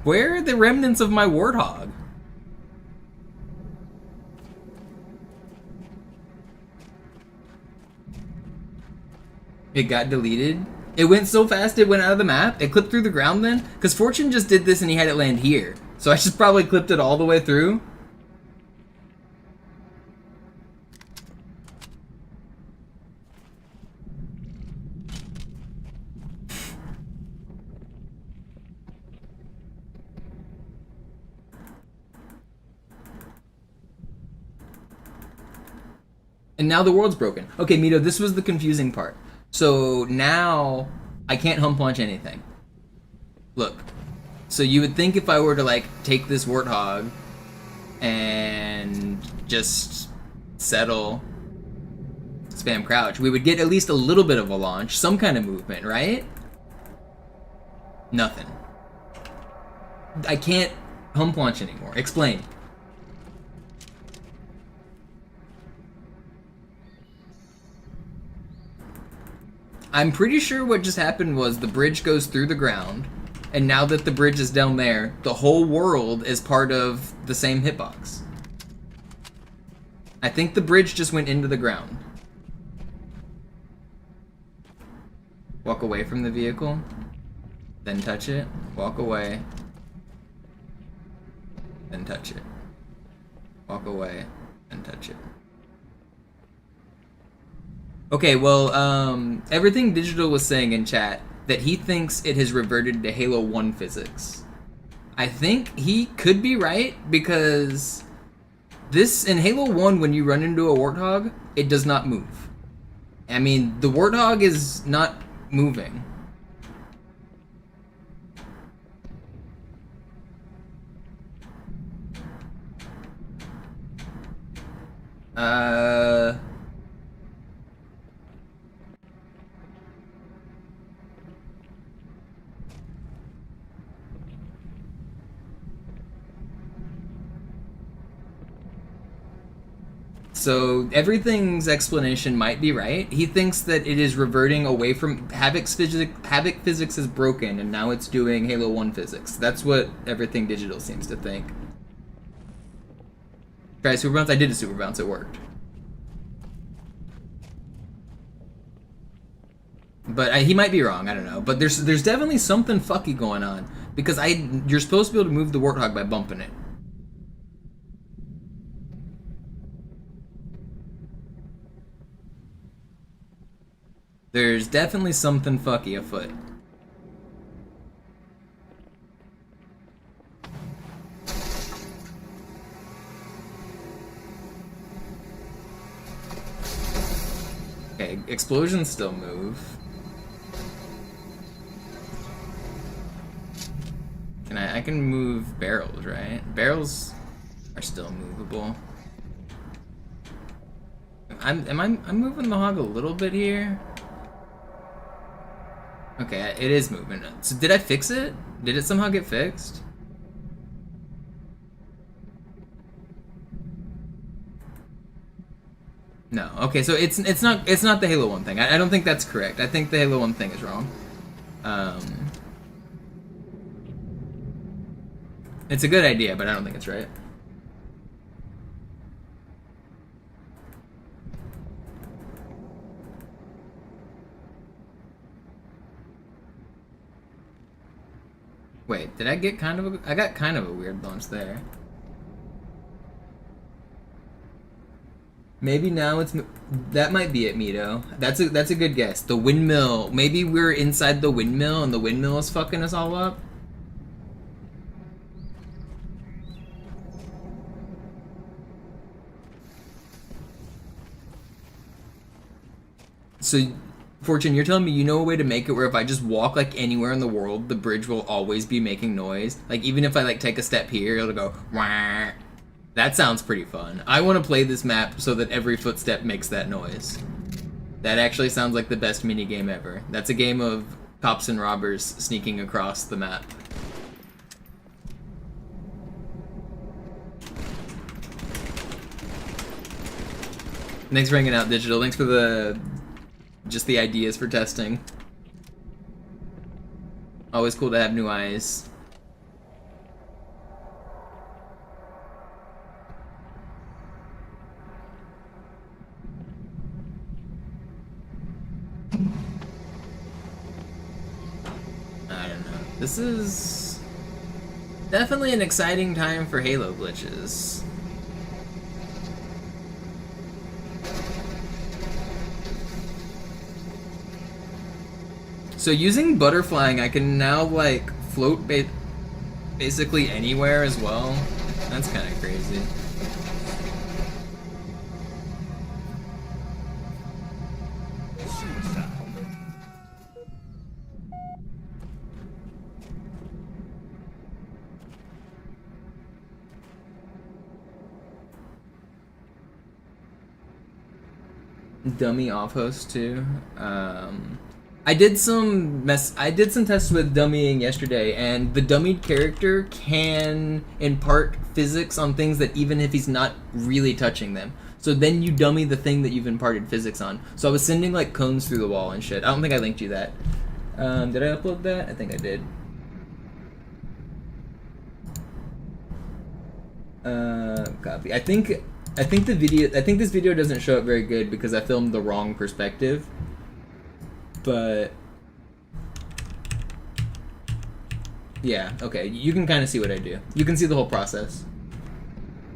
Where are the remnants of my warthog? It got deleted? It went so fast it went out of the map? It clipped through the ground then? Because Fortune just did this and he had it land here. So I just probably clipped it all the way through? And now the world's broken. Okay, Mito, this was the confusing part. So now I can't hump launch anything. Look. So you would think if I were to like take this warthog and just settle, spam crouch, we would get at least a little bit of a launch, some kind of movement, right? Nothing. I can't hump launch anymore. Explain. I'm pretty sure what just happened was the bridge goes through the ground, and now that the bridge is down there, the whole world is part of the same hitbox. I think the bridge just went into the ground. Walk away from the vehicle, then touch it, walk away, then touch it. Walk away, then touch it. Okay, well, everything Digital was saying in chat, that he thinks it has reverted to Halo 1 physics. I think he could be right, because this, in Halo 1, when you run into a Warthog, it does not move. I mean, the Warthog is not moving. So everything's explanation might be right. He thinks that it is reverting away from Havoc physics is broken, and now it's doing Halo 1 physics. That's what everything Digital seems to think. Try a super bounce? I did a super bounce, it worked. But he might be wrong, I don't know. But there's definitely something fucky going on. Because you're supposed to be able to move the Warthog by bumping it. There's definitely something fucky afoot. Okay, explosions still move. I can move barrels, right? Barrels are still movable. I'm moving the hog a little bit here. Okay, it is moving. So did I fix it? Did it somehow get fixed? No. Okay, so it's not the Halo 1 thing. I don't think that's correct. I think the Halo 1 thing is wrong. It's a good idea, but I don't think it's right. Wait, did I get kind of I got kind of a weird launch there. Maybe now it's... That might be it, Mito. That's a good guess. The windmill. Maybe we're inside the windmill and the windmill is fucking us all up? So, Fortune, you're telling me you know a way to make it where if I just walk like anywhere in the world, the bridge will always be making noise? Like even if I like take a step here, it'll go wah. That sounds pretty fun. I want to play this map so that every footstep makes that noise. That actually sounds like the best minigame ever. That's a game of cops and robbers sneaking across the map. Thanks for hanging out, Digital. Thanks for the... just the ideas for testing. Always cool to have new eyes. I don't know. This is definitely an exciting time for Halo glitches. So using butterflying, I can now like float basically anywhere as well. That's kind of crazy. dummy off host too. I did some tests with dummying yesterday, and the dummied character can impart physics on things that even if he's not really touching them. So then you dummy the thing that you've imparted physics on. So I was sending like cones through the wall and shit. I don't think I linked you that. Did I upload that? I think I did. Copy. I think this video doesn't show up very good because I filmed the wrong perspective. But yeah, okay, you can kind of see what I do. You can see the whole process.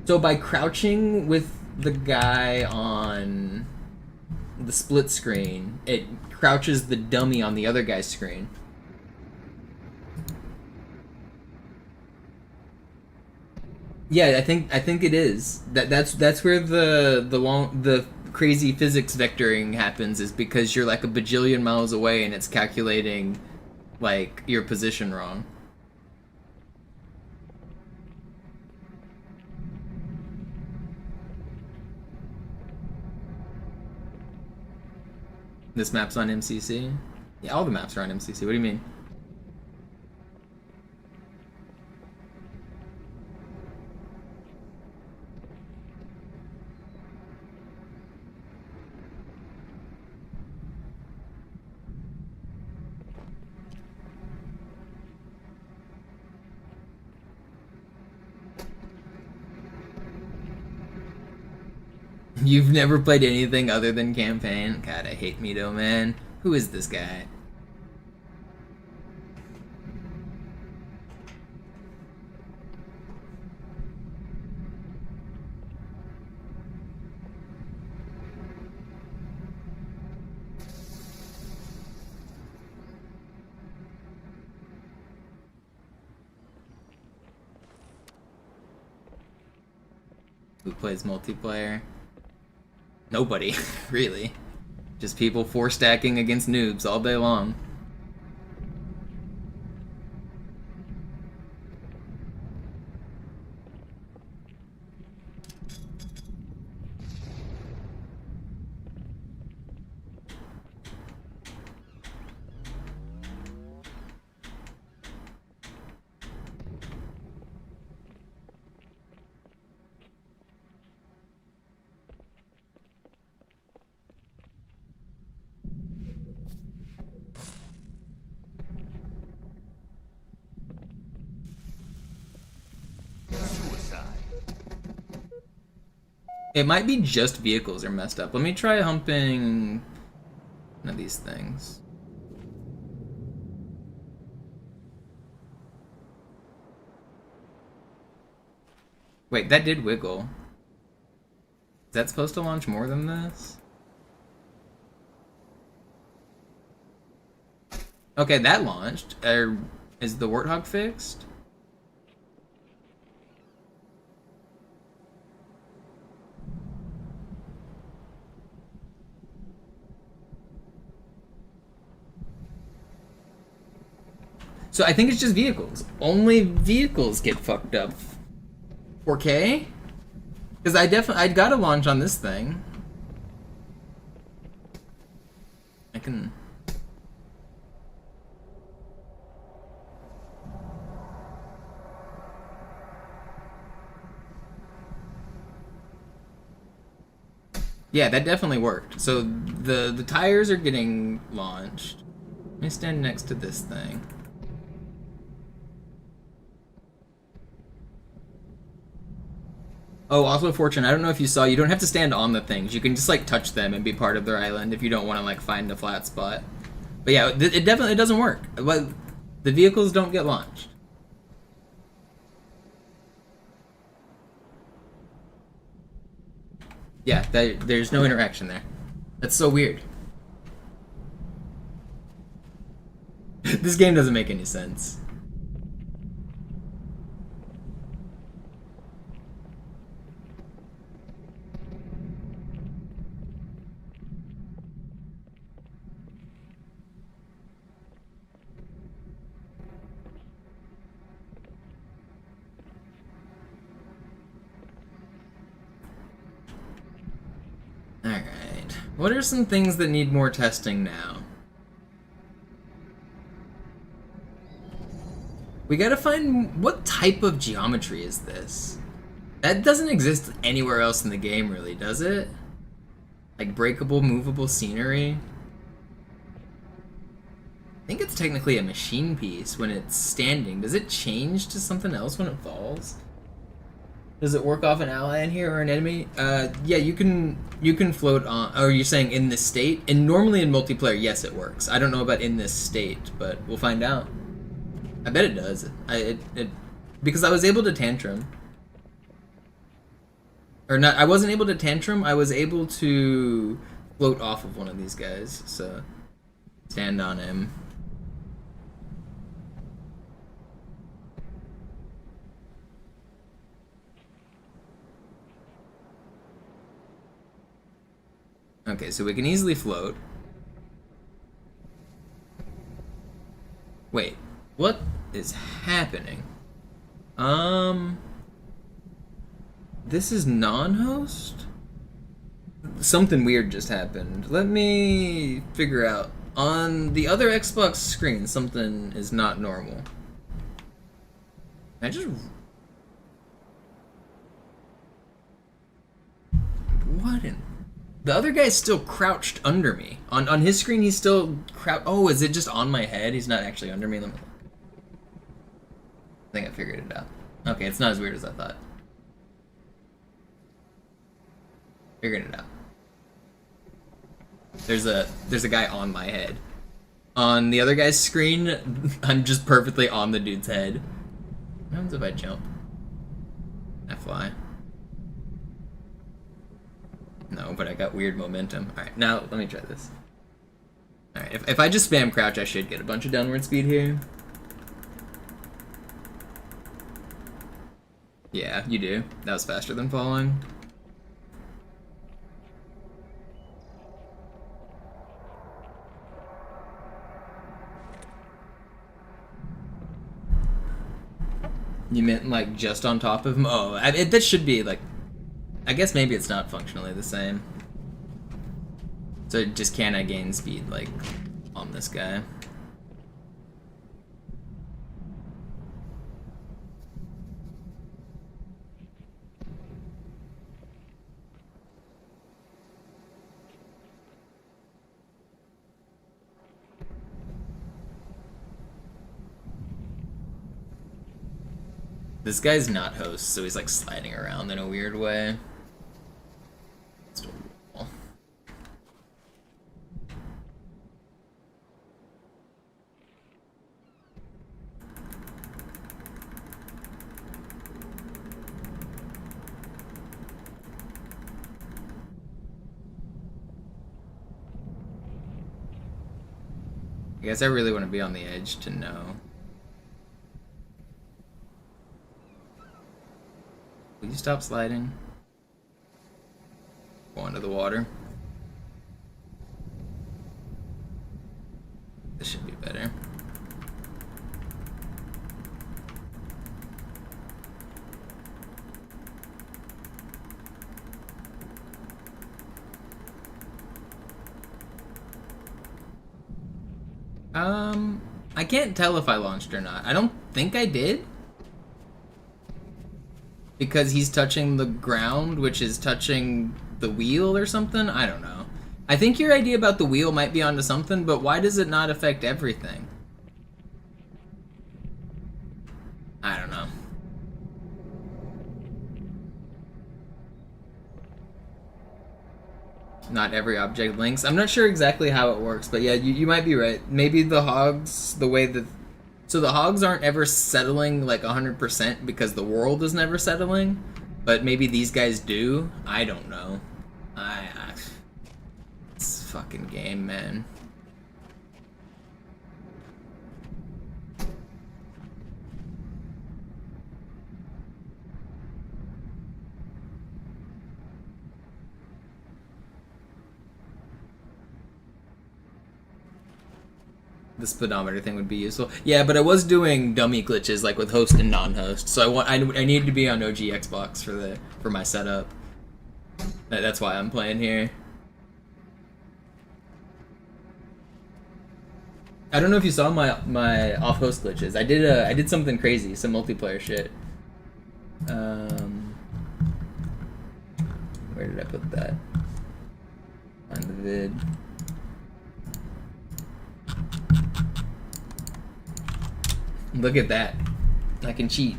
So by crouching with the guy on the split screen, it crouches the dummy on the other guy's screen. Yeah, I think it is. That's where the crazy physics vectoring happens, is because you're like a bajillion miles away and it's calculating like your position wrong. This map's on MCC? Yeah, all the maps are on MCC. What do you mean? You've never played anything other than campaign? God, I hate Mito, man. Who is this guy? Who plays multiplayer? Nobody, really. Just people 4-stacking against noobs all day long. It might be just vehicles are messed up. Let me try humping one of these things. Wait, that did wiggle. Is that supposed to launch more than this? Okay, that launched. Is the Warthog fixed? So I think it's just vehicles. Only vehicles get fucked up. 4K? Because I'd got to launch on this thing. I can... Yeah, that definitely worked. So the tires are getting launched. Let me stand next to this thing. Oh, also Fortune, I don't know if you saw, you don't have to stand on the things. You can just like touch them and be part of their island if you don't want to like find a flat spot. But yeah, it definitely doesn't work. But the vehicles don't get launched. Yeah, there's no interaction there. That's so weird. This game doesn't make any sense. Alright. What are some things that need more testing now? We gotta find what type of geometry is this? That doesn't exist anywhere else in the game, really, does it? Like breakable, movable scenery? I think it's technically a machine piece when it's standing. Does it change to something else when it falls? Does it work off an ally in here or an enemy? Yeah, you can float on. Or you're saying in this state? And normally in multiplayer, yes, it works. I don't know about in this state, but we'll find out. I bet it does. Because I was able to tantrum. Or not, I wasn't able to tantrum, I was able to float off of one of these guys, so stand on him. Okay, so we can easily float. Wait, what is happening? This is non-host? Something weird just happened. Let me figure out. On the other Xbox screen, something is not normal. I just... What in... The other guy's still crouched under me. On his screen, he's still crouched... Oh, is it just on my head? He's not actually under me? Let me look. I think I figured it out. Okay, it's not as weird as I thought. Figured it out. There's a guy on my head. On the other guy's screen, I'm just perfectly on the dude's head. What happens if I jump? I fly. No, but I got weird momentum. Alright, now let me try this. Alright, if I just spam crouch, I should get a bunch of downward speed here. Yeah, you do. That was faster than falling. You meant like just on top of him? Oh, that should be like... I guess maybe it's not functionally the same. So just can I gain speed like on this guy? This guy's not host, so he's like sliding around in a weird way. I guess I really want to be on the edge to know. Will you stop sliding? Go under the water. This should be better. I can't tell if I launched or not. I don't think I did. Because he's touching the ground, which is touching the wheel or something? I don't know. I think your idea about the wheel might be onto something, but why does it not affect everything? I don't know. Not every object links. I'm not sure exactly how it works, but yeah, you might be right. Maybe the hogs, the way that... So the hogs aren't ever settling like 100% because the world is never settling, but maybe these guys do. I don't know. It's a fucking game, man. The speedometer thing would be useful. Yeah, but I was doing dummy glitches like with host and non-host, so I needed to be on OG Xbox for my setup. That's why I'm playing here. I don't know if you saw my off host glitches. I did something crazy, some multiplayer shit. Where did I put that? On the vid. Look at that. I can cheat.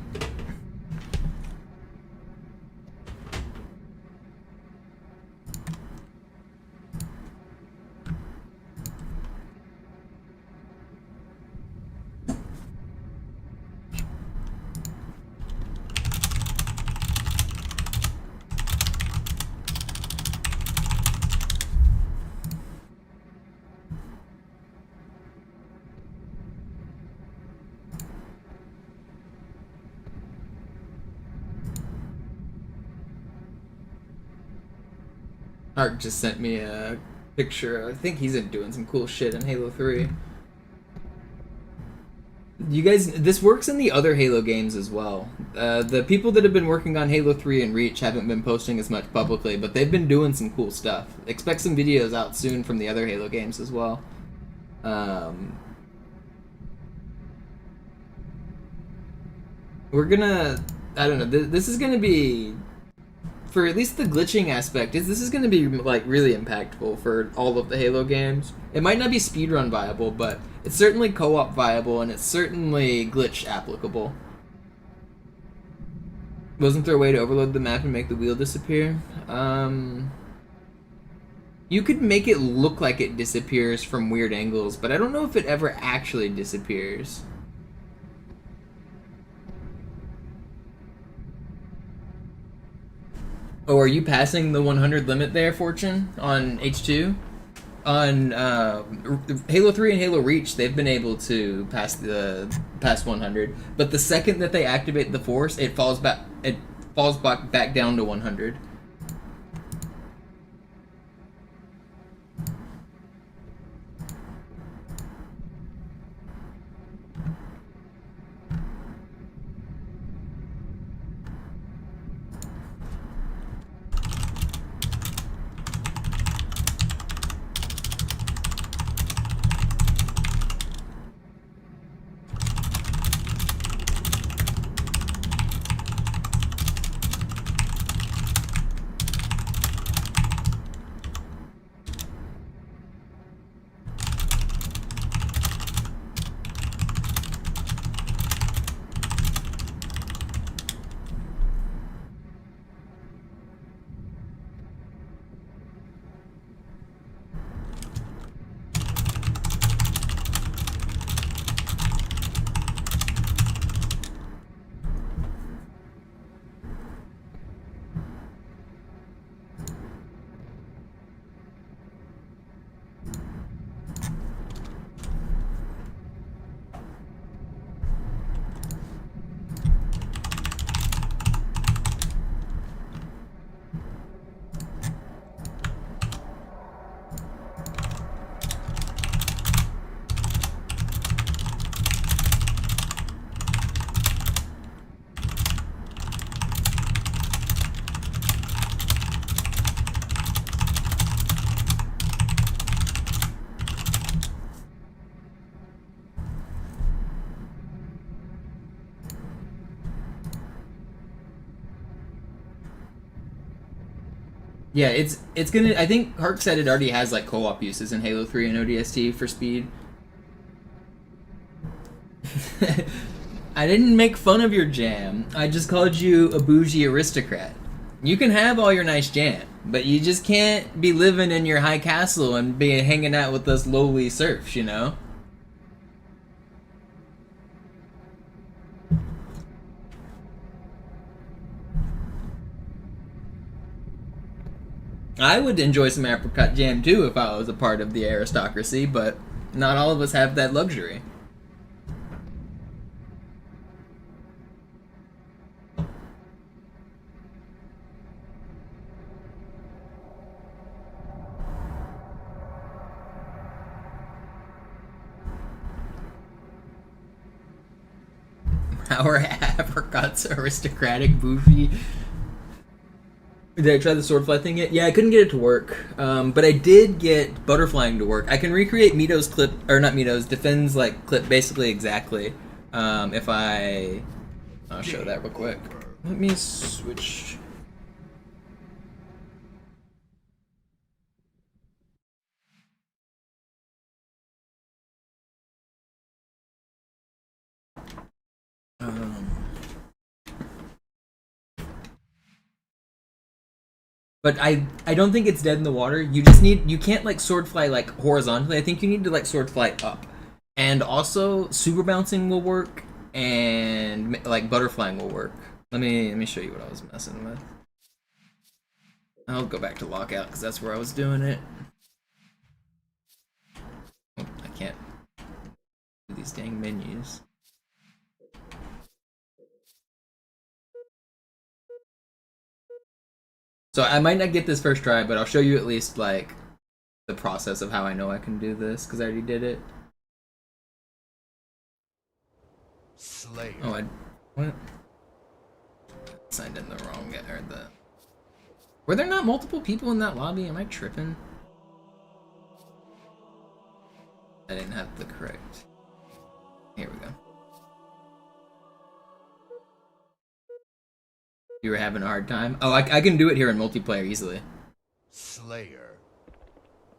Art just sent me a picture. I think he's doing some cool shit in Halo 3. You guys, this works in the other Halo games as well. The people that have been working on Halo 3 and Reach haven't been posting as much publicly, but they've been doing some cool stuff. Expect some videos out soon from the other Halo games as well. We're gonna... I don't know, this is gonna be... For at least the glitching aspect, this is going to be like really impactful for all of the Halo games. It might not be speedrun viable, but it's certainly co-op viable, and it's certainly glitch applicable. Wasn't there a way to overload the map and make the wheel disappear? You could make it look like it disappears from weird angles, but I don't know if it ever actually disappears. Oh, are you passing the 100 limit there, Fortune, on H2? On Halo 3 and Halo Reach, they've been able to pass 100, but the second that they activate the Force, it falls back down to 100. Yeah, it's gonna. I think Hark said it already has like co-op uses in Halo 3 and ODST for speed. I didn't make fun of your jam. I just called you a bougie aristocrat. You can have all your nice jam, but you just can't be living in your high castle and be hanging out with us lowly serfs, you know? I would enjoy some apricot jam too if I was a part of the aristocracy, but not all of us have that luxury. How are apricots aristocratic, bougie? Did I try the sword fly thing yet? Yeah, I couldn't get it to work. But I did get butterflying to work. I can recreate Mito's clip, or not Mito's, Defend's like clip basically exactly. If I'll show that real quick. Let me switch. But I don't think it's dead in the water. You can't like sword fly like horizontally. I think you need to like sword fly up. And also super bouncing will work and like butterflying will work. Let me show you what I was messing with. I'll go back to lockout because that's where I was doing it. Oh, I can't do these dang menus. So I might not get this first try, but I'll show you at least like the process of how I know I can do this because I already did it. Slayer. Oh, what? Signed in the wrong guy or the. Were there not multiple people in that lobby? Am I tripping? I didn't have the correct. Here we go. You were having a hard time? Oh, I can do it here in multiplayer easily. Slayer.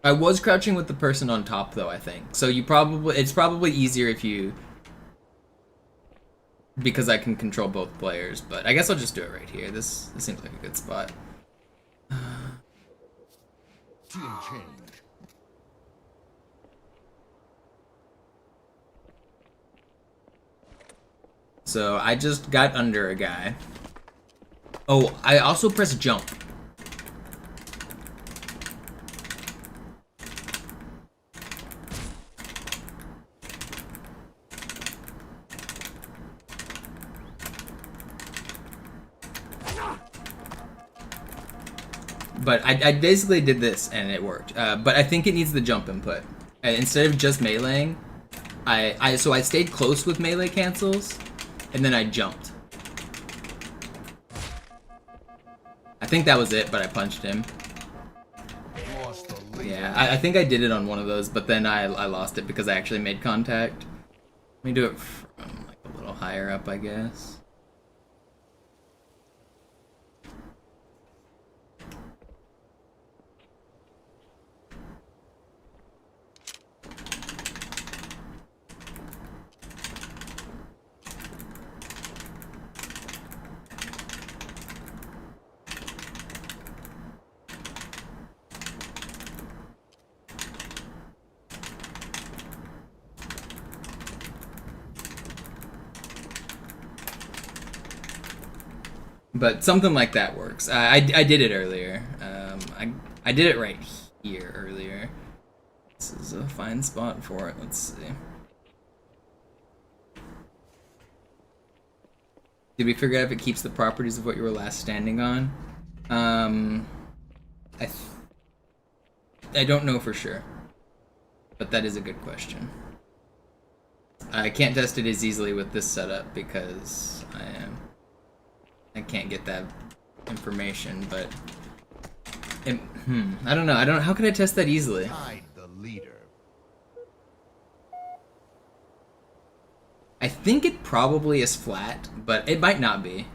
I was crouching with the person on top though, I think. So it's probably easier if you, because I can control both players, but I guess I'll just do it right here. This seems like a good spot. Team change. So I just got under a guy. Oh, I also pressed jump. But I basically did this and it worked. But I think it needs the jump input. Instead of just meleeing, so I stayed close with melee cancels, and then I jumped. I think that was it, but I punched him. Yeah, I think I did it on one of those, but then I lost it because I actually made contact. Let me do it from like a little higher up, I guess. But something like that works. I did it earlier. I did it right here earlier. This is a fine spot for it. Let's see. Did we figure out if it keeps the properties of what you were last standing on? I don't know for sure, but that is a good question. I can't test it as easily with this setup because I can't get that information, but I don't know. How can I test that easily? Hide the leader. I think it probably is flat, but it might not be.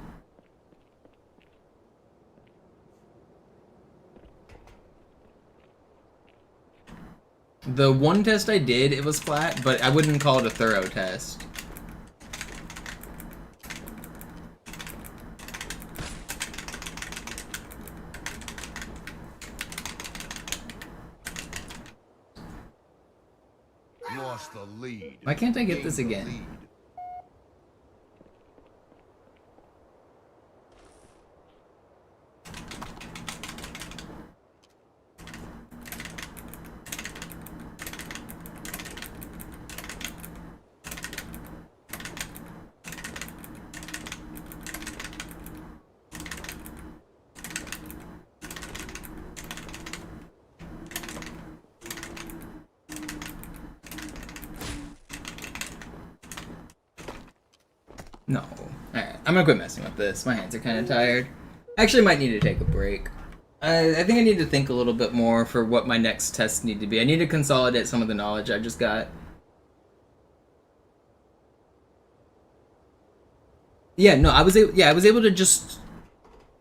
The one test I did, it was flat, but I wouldn't call it a thorough test. Lost the lead. Why can't I get Gained this the again? lead. No. Alright, I'm gonna quit messing with this. My hands are kind of tired. Actually, might need to take a break. I think I need to think a little bit more for what my next tests need to be. I need to consolidate some of the knowledge I just got. Yeah, no, I was able to just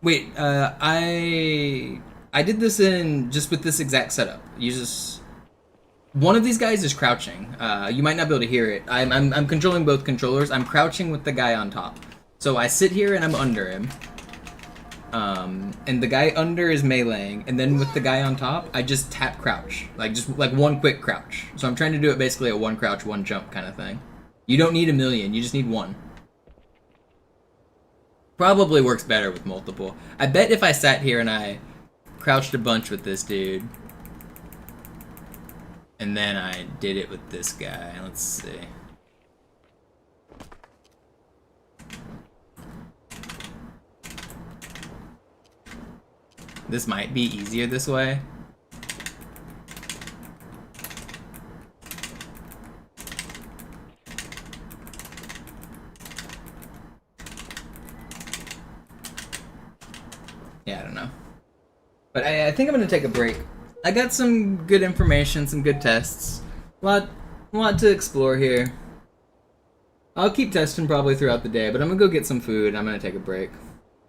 wait. I did this in just with this exact setup. You just one of these guys is crouching. You might not be able to hear it. I'm controlling both controllers. I'm crouching with the guy on top. So I sit here and I'm under him. And the guy under is meleeing, and then with the guy on top, I just tap crouch, just one quick crouch. So I'm trying to do it basically a one crouch, one jump kind of thing. You don't need a million, you just need one. Probably works better with multiple. I bet if I sat here and I crouched a bunch with this dude, and then I did it with this guy, let's see. This might be easier this way. Yeah, I don't know. But I think I'm gonna take a break. I got some good information, some good tests. A lot to explore here. I'll keep testing probably throughout the day, but I'm gonna go get some food and I'm gonna take a break.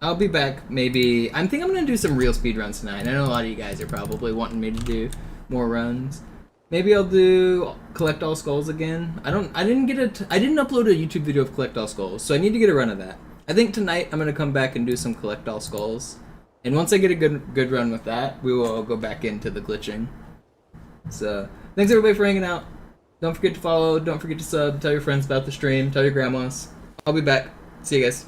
I'll be back maybe. I think I'm gonna do some real speed runs tonight. I know a lot of you guys are probably wanting me to do more runs. Maybe I'll do collect all skulls again. I didn't upload a YouTube video of collect all skulls, so I need to get a run of that. I think tonight I'm gonna come back and do some collect all skulls, and once I get a good run with that, we will go back into the glitching. So thanks everybody for hanging out. Don't forget to follow. Don't forget to sub. Tell your friends about the stream. Tell your grandmas. I'll be back. See you guys.